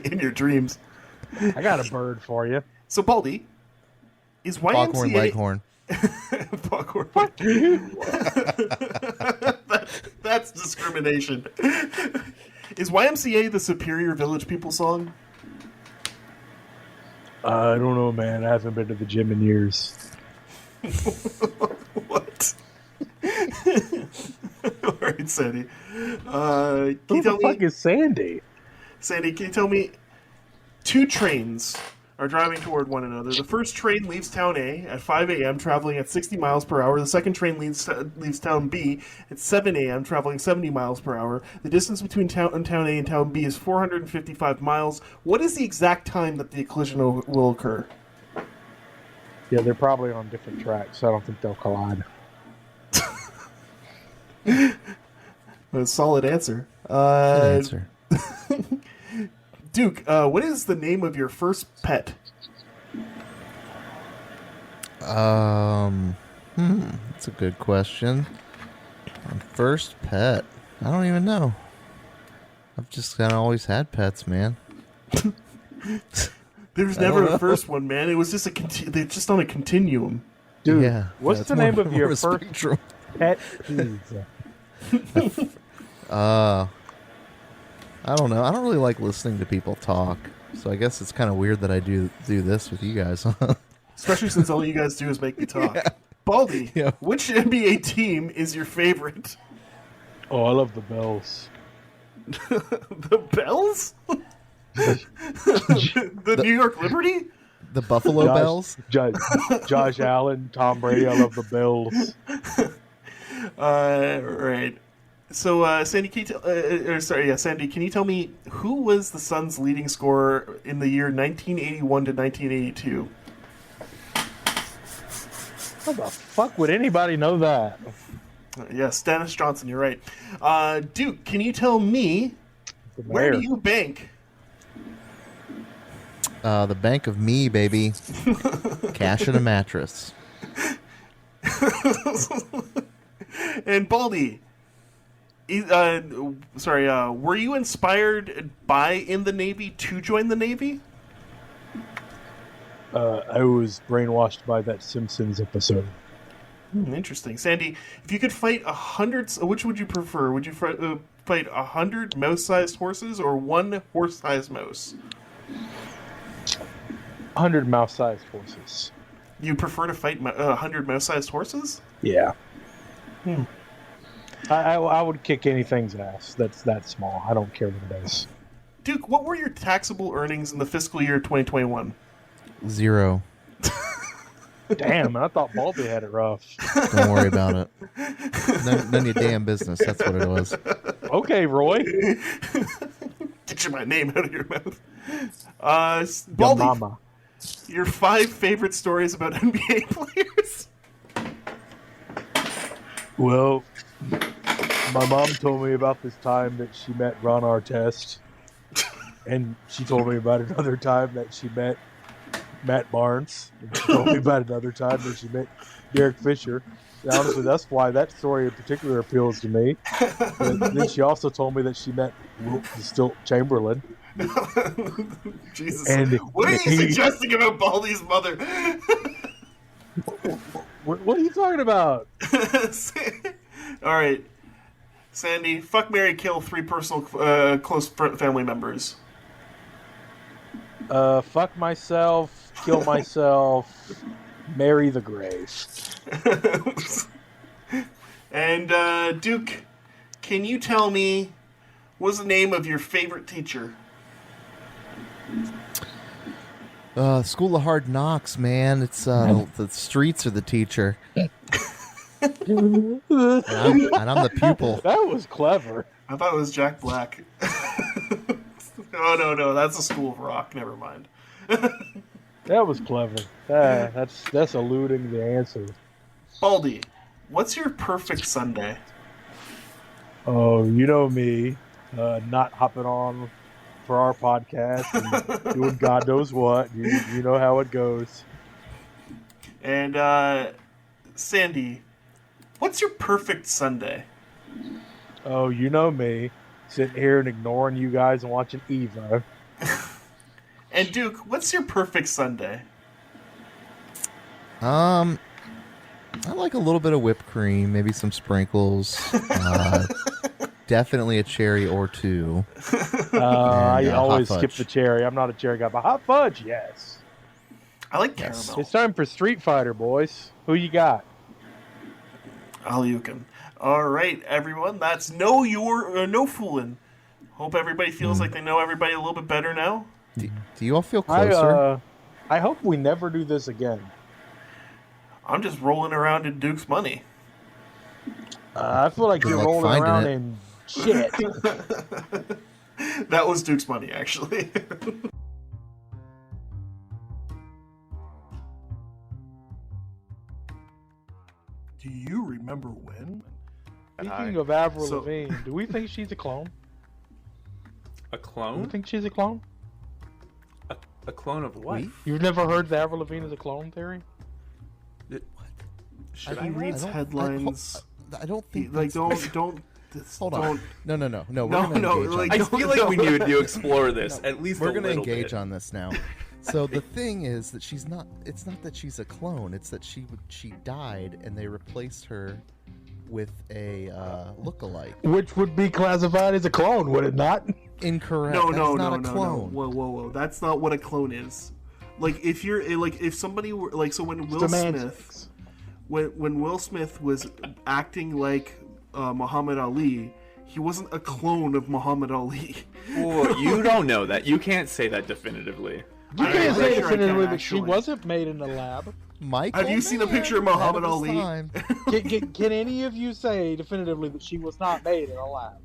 Speaker 1: In your dreams.
Speaker 2: I got a bird for you.
Speaker 1: So, Baldy, is YMCA...
Speaker 6: Foghorn Leghorn.
Speaker 1: Foghorn. That's discrimination. Is YMCA the Superior Village People song?
Speaker 2: I don't know, man. I haven't been to the gym in years.
Speaker 1: What? All right, Sandy.
Speaker 2: Who the fuck is Sandy?
Speaker 1: Sandy, can you tell me, two trains are driving toward one another. The first train leaves town A at 5 a.m. traveling at 60 miles per hour. The second train leaves town B at 7 a.m. traveling 70 miles per hour. The distance between town A and town B is 455 miles. What is the exact time that the collision will occur?
Speaker 2: Yeah, they're probably on different tracks, so I don't think they'll collide.
Speaker 1: A solid answer.
Speaker 6: Good answer.
Speaker 1: Duke, what is the name of your first pet?
Speaker 6: That's a good question. My first pet, I don't even know. I've just kind of always had pets, man.
Speaker 1: There was never a first one, man. It was just they're just on a continuum.
Speaker 2: Dude,
Speaker 6: Yeah,
Speaker 2: what's
Speaker 6: it's
Speaker 2: the
Speaker 6: more-
Speaker 2: name of your
Speaker 6: more
Speaker 2: first
Speaker 6: spectrum.
Speaker 2: pet pizza?
Speaker 6: I don't know. I don't really like listening to people talk, so I guess it's kind of weird that I do this with you guys.
Speaker 1: Especially since all you guys do is make me talk. Yeah. Baldy,
Speaker 6: Yeah.
Speaker 1: Which NBA team is your favorite?
Speaker 2: Oh, I love the Bells.
Speaker 1: The Bells? the New York Liberty?
Speaker 6: The Buffalo Bells?
Speaker 2: Josh Allen, Tom Brady, I love the Bells.
Speaker 1: Right. So, Sandy, Sandy, can you tell me who was the Suns' leading scorer in the year 1981 to 1982?
Speaker 2: How the fuck would anybody know that?
Speaker 1: Yes, Dennis Johnson, you're right. Duke, can you tell me, where do you bank?
Speaker 6: The Bank of Me, baby. Cash in a mattress.
Speaker 1: And Baldy, were you inspired by in the Navy to join the Navy?
Speaker 2: I was brainwashed by that Simpsons episode.
Speaker 1: Interesting. Sandy, if you could fight 100, which would you prefer? Would you fight 100 mouse-sized horses or one horse-sized mouse?
Speaker 2: 100 mouse-sized horses.
Speaker 1: You prefer to fight 100 mouse-sized horses?
Speaker 2: Yeah. I would kick anything's ass that's that small. I don't care what it is.
Speaker 1: Duke, what were your taxable earnings in the fiscal year 2021?
Speaker 6: 0.
Speaker 2: Damn, I thought Baldy had it rough.
Speaker 6: Don't worry about it. None of your damn business. That's what it was.
Speaker 2: Okay, Roy.
Speaker 1: Get my name out of your mouth.
Speaker 2: Your
Speaker 1: Baldy,
Speaker 2: mama.
Speaker 1: your 5 favorite stories about NBA players.
Speaker 2: Well, my mom told me about this time that she met Ron Artest, and she told me about another time that she met Matt Barnes. And she told me about another time that she met Derek Fisher. And honestly, that's why that story in particular appeals to me. But then she also told me that she met Wilt the Stilt Chamberlain.
Speaker 1: Jesus.
Speaker 2: And
Speaker 1: What are you suggesting about Baldy's mother?
Speaker 2: What are you talking about?
Speaker 1: All right. Sandy, fuck, marry, kill 3 personal close family members.
Speaker 2: Fuck myself, kill myself, marry the grave.
Speaker 1: And, Duke, can you tell me what's the name of your favorite teacher?
Speaker 6: School of Hard Knocks, man. It's the streets are the teacher. and I'm the pupil.
Speaker 2: That was clever.
Speaker 1: I thought it was Jack Black. Oh, no, that's a School of Rock. Never mind.
Speaker 2: That was clever. That's eluding the answer.
Speaker 1: Baldy, what's your perfect Sunday?
Speaker 2: Oh, you know me, not hopping on for our podcast and doing God knows what. You know how it goes.
Speaker 1: And, Sandy, what's your perfect Sunday?
Speaker 2: Oh, you know me, sitting here and ignoring you guys and watching Eva.
Speaker 1: And Duke, what's your perfect Sunday?
Speaker 6: I like a little bit of whipped cream, maybe some sprinkles. Definitely a cherry or two.
Speaker 2: I always
Speaker 6: hot
Speaker 2: skip
Speaker 6: fudge.
Speaker 2: the cherry. I'm not a cherry guy, but hot fudge, yes.
Speaker 1: I like caramel.
Speaker 2: It's time for Street Fighter, boys. Who you got?
Speaker 1: Alyukin. All right, everyone. That's Know Foolin. Hope everybody feels like they know everybody a little bit better now.
Speaker 6: Do you all feel closer?
Speaker 2: I hope we never do this again.
Speaker 1: I'm just rolling around in Duke's money.
Speaker 2: I feel like you're
Speaker 6: like
Speaker 2: rolling
Speaker 6: finding
Speaker 2: around
Speaker 6: it.
Speaker 2: in shit.
Speaker 1: That was Duke's money, actually. Do you remember when?
Speaker 2: Speaking of Avril
Speaker 1: So-
Speaker 2: Lavigne, do we think she's a clone?
Speaker 3: A
Speaker 2: Do you
Speaker 3: clone?
Speaker 2: think she's a clone?
Speaker 3: A clone of what?
Speaker 2: You've never heard the Avril Lavigne is a clone theory?
Speaker 3: Should
Speaker 1: He
Speaker 3: I?
Speaker 1: reads headlines.
Speaker 6: I don't think.
Speaker 1: Like,
Speaker 6: that's-
Speaker 1: don't.
Speaker 6: Hold
Speaker 1: don't.
Speaker 6: on. No. We're
Speaker 1: No,
Speaker 6: gonna
Speaker 1: no,
Speaker 6: engage on
Speaker 1: like,
Speaker 3: I
Speaker 6: this.
Speaker 3: feel like we need to explore this at least
Speaker 6: We're
Speaker 3: a
Speaker 6: gonna
Speaker 3: little
Speaker 6: engage
Speaker 3: bit.
Speaker 6: on this now. So the thing is that she's not. It's not that she's a clone. It's that she died and they replaced her with a look-alike.
Speaker 2: Which would be classified as a clone, would it not?
Speaker 6: Incorrect.
Speaker 1: No,
Speaker 6: That's
Speaker 1: no,
Speaker 6: not
Speaker 1: no,
Speaker 6: a
Speaker 1: no,
Speaker 6: clone.
Speaker 1: no. Whoa. That's not what a clone is. Like, if somebody were like, so when Will Smith, when Will Smith was acting like Muhammad Ali, he wasn't a clone of Muhammad Ali.
Speaker 3: Well, you don't know that. You can't say that definitively.
Speaker 2: You
Speaker 1: I'm
Speaker 2: can't
Speaker 1: pretty
Speaker 2: say
Speaker 1: sure I can,
Speaker 2: definitively that she
Speaker 1: actually.
Speaker 2: wasn't made in a lab.
Speaker 6: Michael,
Speaker 1: Have you seen a picture of Muhammad
Speaker 6: ahead of his
Speaker 1: Ali?
Speaker 6: time.
Speaker 2: Can any of you say definitively that she was not made in a lab?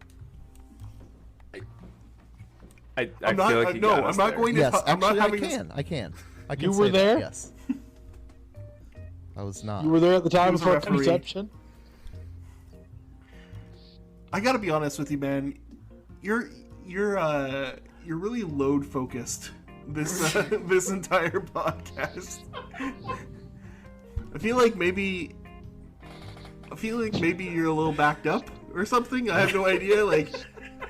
Speaker 3: I
Speaker 1: I'm not.
Speaker 3: feel like you
Speaker 1: No,
Speaker 3: got
Speaker 1: I'm
Speaker 3: us
Speaker 1: not
Speaker 3: there.
Speaker 1: going to.
Speaker 6: Yes,
Speaker 1: I'm not
Speaker 6: actually,
Speaker 1: having.
Speaker 6: I can. I can
Speaker 2: You
Speaker 6: say
Speaker 2: were
Speaker 6: that,
Speaker 2: there?
Speaker 6: Yes. I was not.
Speaker 2: You were there at the time
Speaker 1: was
Speaker 2: of
Speaker 1: a
Speaker 2: her
Speaker 1: referee.
Speaker 2: conception?
Speaker 1: I gotta be honest with you, man. You're really load focused this this entire podcast. I feel like maybe you're a little backed up or something. I have no idea. Like,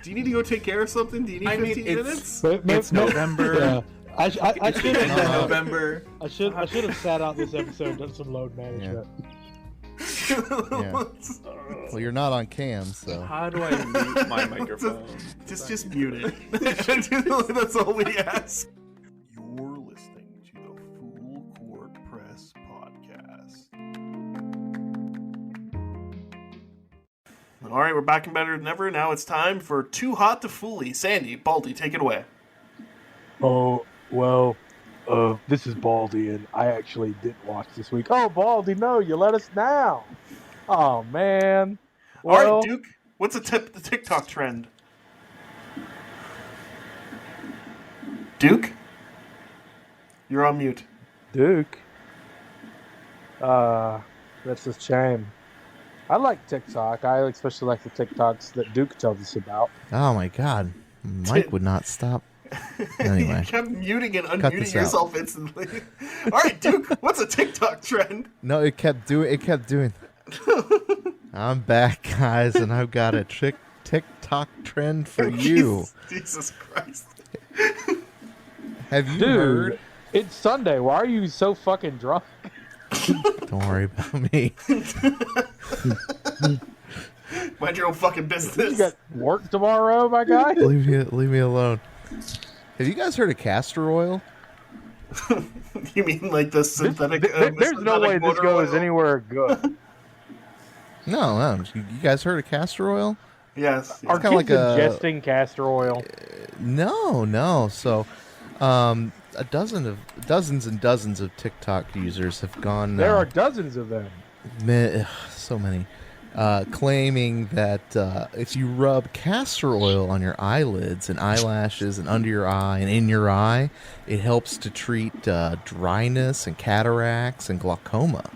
Speaker 1: do you need to go take care of something? Do you need 15 minutes?
Speaker 3: It's November.
Speaker 2: Yeah. I should
Speaker 3: It's
Speaker 2: have.
Speaker 3: November.
Speaker 2: I should have sat out this episode and done some load management.
Speaker 6: Yeah. Well, you're not on cam, so.
Speaker 3: How do I mute my microphone?
Speaker 1: Just mute it. That's all we ask. You're listening to the Full Court Press podcast. All right, we're back and better than ever. Now it's time for Too Hot to Fooly. Sandy, Baldy, take it away.
Speaker 2: Oh, well, this is Baldy, and I actually didn't watch this week. Oh, Baldy, no, you let us down. Oh, man.
Speaker 1: All
Speaker 2: Well,
Speaker 1: right, Duke, what's the TikTok trend? Duke? You're on mute.
Speaker 2: Duke. That's a shame. I like TikTok. I especially like the TikToks that Duke tells us about.
Speaker 6: Oh my God, Mike would not stop Anyway.
Speaker 1: You kept muting and
Speaker 6: Cut
Speaker 1: unmuting
Speaker 6: this out.
Speaker 1: yourself instantly. All right, Duke, what's a TikTok trend?
Speaker 6: No, it kept doing. I'm back, guys, and I've got a TikTok trend for you.
Speaker 1: Jesus Christ.
Speaker 6: Have you
Speaker 2: Dude,
Speaker 6: heard?
Speaker 2: it's Sunday. Why are you so fucking drunk?
Speaker 6: Don't worry about me.
Speaker 1: Mind your own fucking
Speaker 2: You
Speaker 1: business.
Speaker 2: got work tomorrow, my guy?
Speaker 6: Leave me alone. Have you guys heard of castor oil?
Speaker 1: You mean like the synthetic?
Speaker 2: There's no way this goes anywhere good.
Speaker 6: No. You guys heard of castor oil?
Speaker 1: Yes.
Speaker 2: Are
Speaker 6: kinda
Speaker 2: kids
Speaker 6: like a-
Speaker 2: ingesting castor oil?
Speaker 6: No. So, dozens and dozens of TikTok users have gone.
Speaker 2: There are dozens of them.
Speaker 6: So many. Claiming that if you rub castor oil on your eyelids and eyelashes and under your eye and in your eye, it helps to treat dryness and cataracts and glaucoma.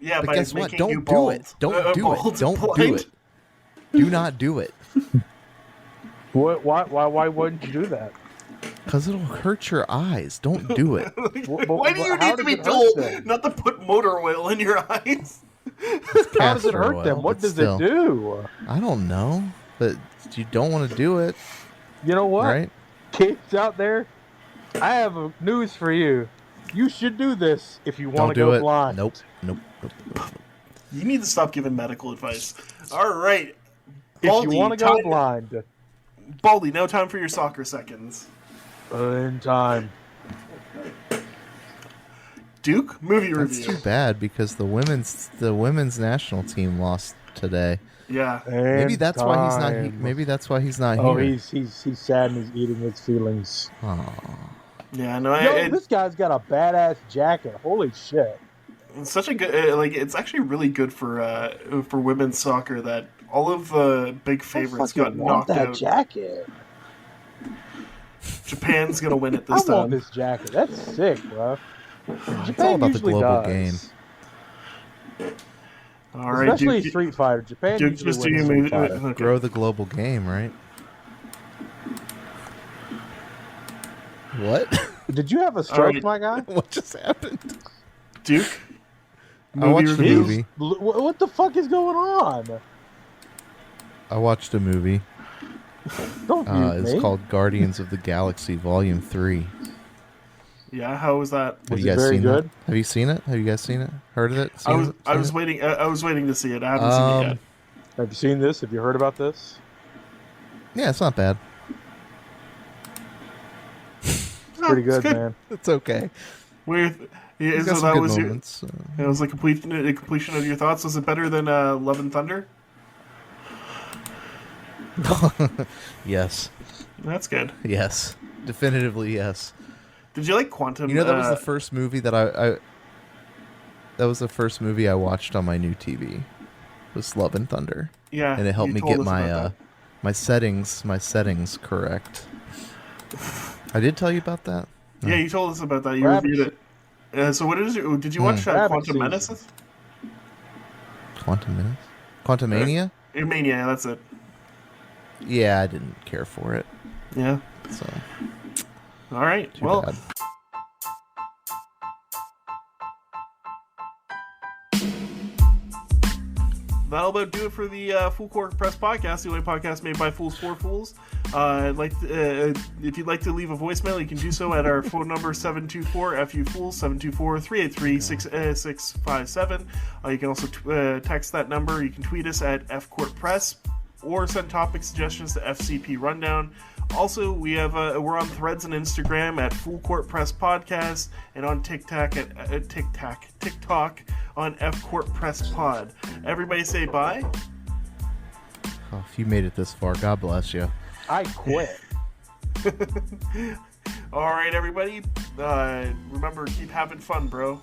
Speaker 1: Yeah,
Speaker 6: But
Speaker 1: by
Speaker 6: guess what?
Speaker 1: making
Speaker 6: Don't
Speaker 1: you
Speaker 6: do
Speaker 1: bald.
Speaker 6: it. Don't do
Speaker 1: bald
Speaker 6: it. Don't do
Speaker 1: blind.
Speaker 6: it. Do not do it.
Speaker 2: Why wouldn't you do that?
Speaker 6: Because it'll hurt your eyes. Don't do it.
Speaker 1: Why do you
Speaker 2: How
Speaker 1: need to
Speaker 2: does
Speaker 1: be
Speaker 2: it hurt
Speaker 1: told
Speaker 2: them?
Speaker 1: not to put motor oil in your eyes?
Speaker 2: How does it
Speaker 6: Castor
Speaker 2: hurt
Speaker 6: oil,
Speaker 2: them? What
Speaker 6: but
Speaker 2: does
Speaker 6: still.
Speaker 2: it do?
Speaker 6: I don't know. But you don't want to do it,
Speaker 2: You know what?
Speaker 6: right?
Speaker 2: Kids out there, I have news for you. You should do this if you want
Speaker 6: Don't
Speaker 2: to
Speaker 6: do
Speaker 2: go
Speaker 6: it.
Speaker 2: blind.
Speaker 6: Nope.
Speaker 1: You need to stop giving medical advice. All right.
Speaker 2: If
Speaker 1: Baldy,
Speaker 2: you want to go
Speaker 1: time-
Speaker 2: blind,
Speaker 1: Baldy, now time for your soccer seconds.
Speaker 2: in time.
Speaker 1: Duke, movie
Speaker 6: That's
Speaker 1: review.
Speaker 6: too bad because the women's national team lost today.
Speaker 1: Yeah.
Speaker 6: Maybe that's why he's not. Maybe that's why he's not
Speaker 2: Oh,
Speaker 6: here.
Speaker 2: he's sad and he's eating his feelings.
Speaker 6: Aw.
Speaker 1: Yeah, no,
Speaker 2: Yo, this guy's got a badass jacket. Holy shit!
Speaker 1: it's such a good it's actually really good for women's soccer that all of the big favorites got knocked
Speaker 2: that
Speaker 1: out.
Speaker 2: jacket.
Speaker 1: Japan's gonna win it
Speaker 2: I
Speaker 1: this
Speaker 2: want
Speaker 1: time.
Speaker 2: this jacket. That's sick, bro.
Speaker 6: It's all about the
Speaker 2: usually
Speaker 6: global
Speaker 2: does.
Speaker 6: game.
Speaker 1: All right,
Speaker 2: Especially
Speaker 1: Duke.
Speaker 2: Street Fighter. Japan
Speaker 1: Duke,
Speaker 2: usually
Speaker 1: just do
Speaker 2: wins
Speaker 1: your
Speaker 2: Street
Speaker 1: movie.
Speaker 2: Fighter.
Speaker 1: Okay.
Speaker 6: Grow the global game, right? What?
Speaker 2: Did you have a stroke,
Speaker 1: Alright.
Speaker 2: my guy?
Speaker 6: What just happened?
Speaker 1: Duke.
Speaker 6: I watched a
Speaker 1: review.
Speaker 6: movie.
Speaker 2: What the fuck is going on?
Speaker 6: I watched a movie.
Speaker 2: Don't mute
Speaker 6: It's
Speaker 2: me.
Speaker 6: called Guardians of the Galaxy Volume 3.
Speaker 1: Yeah, how was that?
Speaker 6: Have
Speaker 2: Was
Speaker 6: you
Speaker 2: it
Speaker 6: guys
Speaker 2: very
Speaker 6: seen
Speaker 2: good?
Speaker 6: that? Have you seen it? Have you guys seen it? Heard of it?
Speaker 1: I
Speaker 6: Seen
Speaker 1: was
Speaker 6: it?
Speaker 1: I
Speaker 6: Seen
Speaker 1: was
Speaker 6: it?
Speaker 1: waiting. I was waiting to see it. I haven't seen it yet.
Speaker 2: Have you seen this? Have you heard about this?
Speaker 6: Yeah, it's not bad.
Speaker 2: It's pretty good, man.
Speaker 6: It's okay.
Speaker 1: With
Speaker 6: It's
Speaker 1: so
Speaker 6: got some
Speaker 1: that
Speaker 6: good
Speaker 1: was
Speaker 6: moments.
Speaker 1: it was a completion of your thoughts. Was it better than Love and Thunder?
Speaker 6: Yes.
Speaker 1: That's good.
Speaker 6: Yes. Definitively yes.
Speaker 1: Did you like Quantum?
Speaker 6: You know, that was the first movie that that was the first movie I watched on my new TV. Was Love and Thunder.
Speaker 1: Yeah,
Speaker 6: And it helped
Speaker 1: you
Speaker 6: me
Speaker 1: told
Speaker 6: get
Speaker 1: us about
Speaker 6: my settings correct. I did tell you about that?
Speaker 1: that. Yeah, you told us about that. You
Speaker 2: Rabbit
Speaker 1: reviewed it. So what is it? Did you watch
Speaker 2: Rabbit
Speaker 1: Quantum
Speaker 2: season.
Speaker 1: Menace?
Speaker 6: Quantum Menace? Quantumania?
Speaker 1: Mania, that's it.
Speaker 6: Yeah, I didn't care for it.
Speaker 1: Yeah.
Speaker 6: So
Speaker 1: All right.
Speaker 6: too
Speaker 1: Well,
Speaker 6: bad.
Speaker 1: that'll about do it for the Full Court Press podcast, the only podcast made by fools for fools. If you'd like to leave a voicemail, you can do so at our phone number 724-FU-FOOLS, 724-383-6657. You can also text that number. You can tweet us at FCourtPress or send topic suggestions to FCP Rundown. Also, we're on Threads and Instagram at Full Court Press Podcast and on TikTok on F Court Press Pod. Everybody say bye.
Speaker 6: Oh, if you made it this far, God bless you.
Speaker 2: I quit.
Speaker 1: All right, everybody. Remember, keep having fun, bro.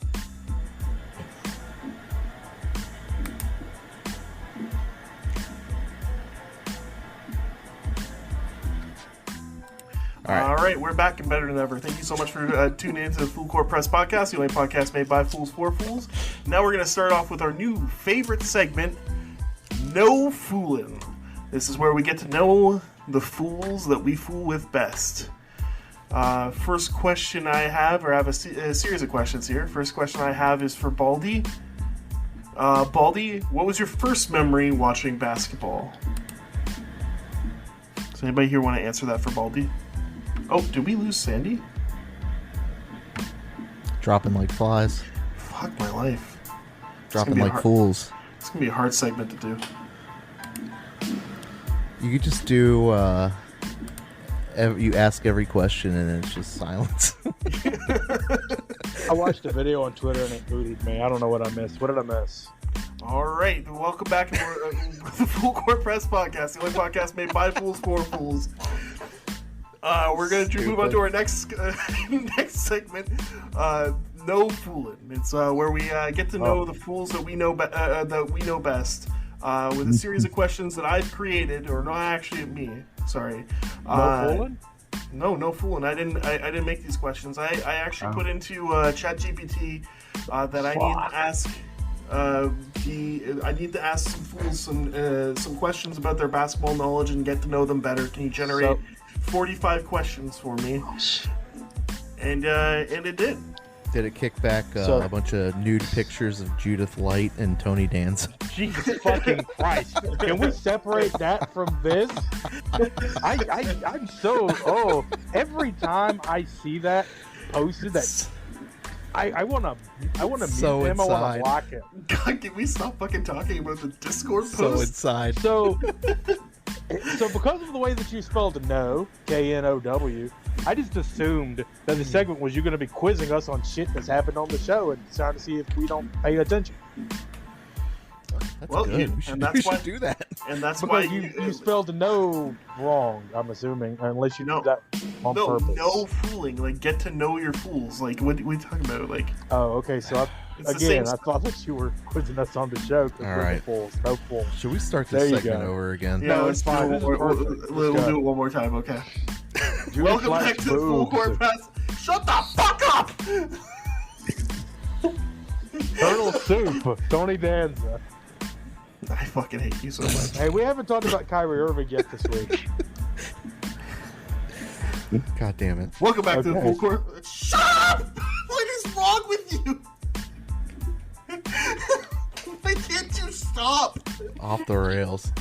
Speaker 1: All right, we're back and better than ever. Thank you so much for tuning into the Full Court Press Podcast, the only podcast made by fools for fools. Now we're going to start off with our new favorite segment, Know Foolin. This is where we get to know the fools that we fool with best. First question I have, or I have a series of questions here. First question I have is for Baldy. Baldy, what was your first memory watching basketball? Does anybody here want to answer that for Baldy? Oh, did we lose Sandy?
Speaker 6: Dropping like flies.
Speaker 1: Fuck my life.
Speaker 6: Dropping like fools.
Speaker 1: It's gonna be a hard segment to do.
Speaker 6: You could just do, you ask every question and then it's just silence.
Speaker 2: I watched a video on Twitter and it booted me. I don't know what I missed. What did I miss?
Speaker 1: All right, welcome back to the Full Court Press Podcast, the only podcast made by fools for fools. We're going to move on to our next segment, Know Foolin. It's where we get to know the fools that we know best with a series of questions that I've created, or not actually me. Sorry.
Speaker 2: No Foolin?
Speaker 1: No Foolin. I didn't make these questions. I actually put into ChatGPT that I need to ask. I need to ask some fools some questions about their basketball knowledge and get to know them better. Can you generate 45 questions for me? And it did.
Speaker 6: Did it kick back a bunch of nude pictures of Judith Light and Tony Danza?
Speaker 2: Jesus fucking Christ! Can we separate that from this? I'm so every time I see that posted, that I wanna mute him. I wanna block him.
Speaker 1: God, can we stop fucking talking about the Discord post?
Speaker 6: So inside.
Speaker 2: So because of the way that you spelled know, K-N-O-W, I just assumed that the segment was you going to be quizzing us on shit that's happened on the show and trying to see if we don't pay attention.
Speaker 6: That's good. We should do that.
Speaker 1: And that's
Speaker 2: because
Speaker 1: why
Speaker 2: you spelled know wrong, I'm assuming, unless you know that on purpose.
Speaker 1: No fooling. Like, get to know your fools. Like, what are you talking about? Like,
Speaker 2: oh, okay. So I thought that you were quizzing us on the show.
Speaker 6: All right.
Speaker 2: Fools. No fools.
Speaker 6: Should we start this segment over again?
Speaker 1: Yeah,
Speaker 2: no, it's fine.
Speaker 1: We'll do it one more time, okay? Welcome back to the Full Court Press. Shut the fuck up!
Speaker 2: Turtle Soup, Tony Danza.
Speaker 1: I fucking hate you so much.
Speaker 2: Hey, we haven't talked about Kyrie Irving yet this week.
Speaker 6: God damn it.
Speaker 1: Welcome back to the Full Court. Shut up! What is wrong with you? Why can't you stop?
Speaker 6: Off the rails.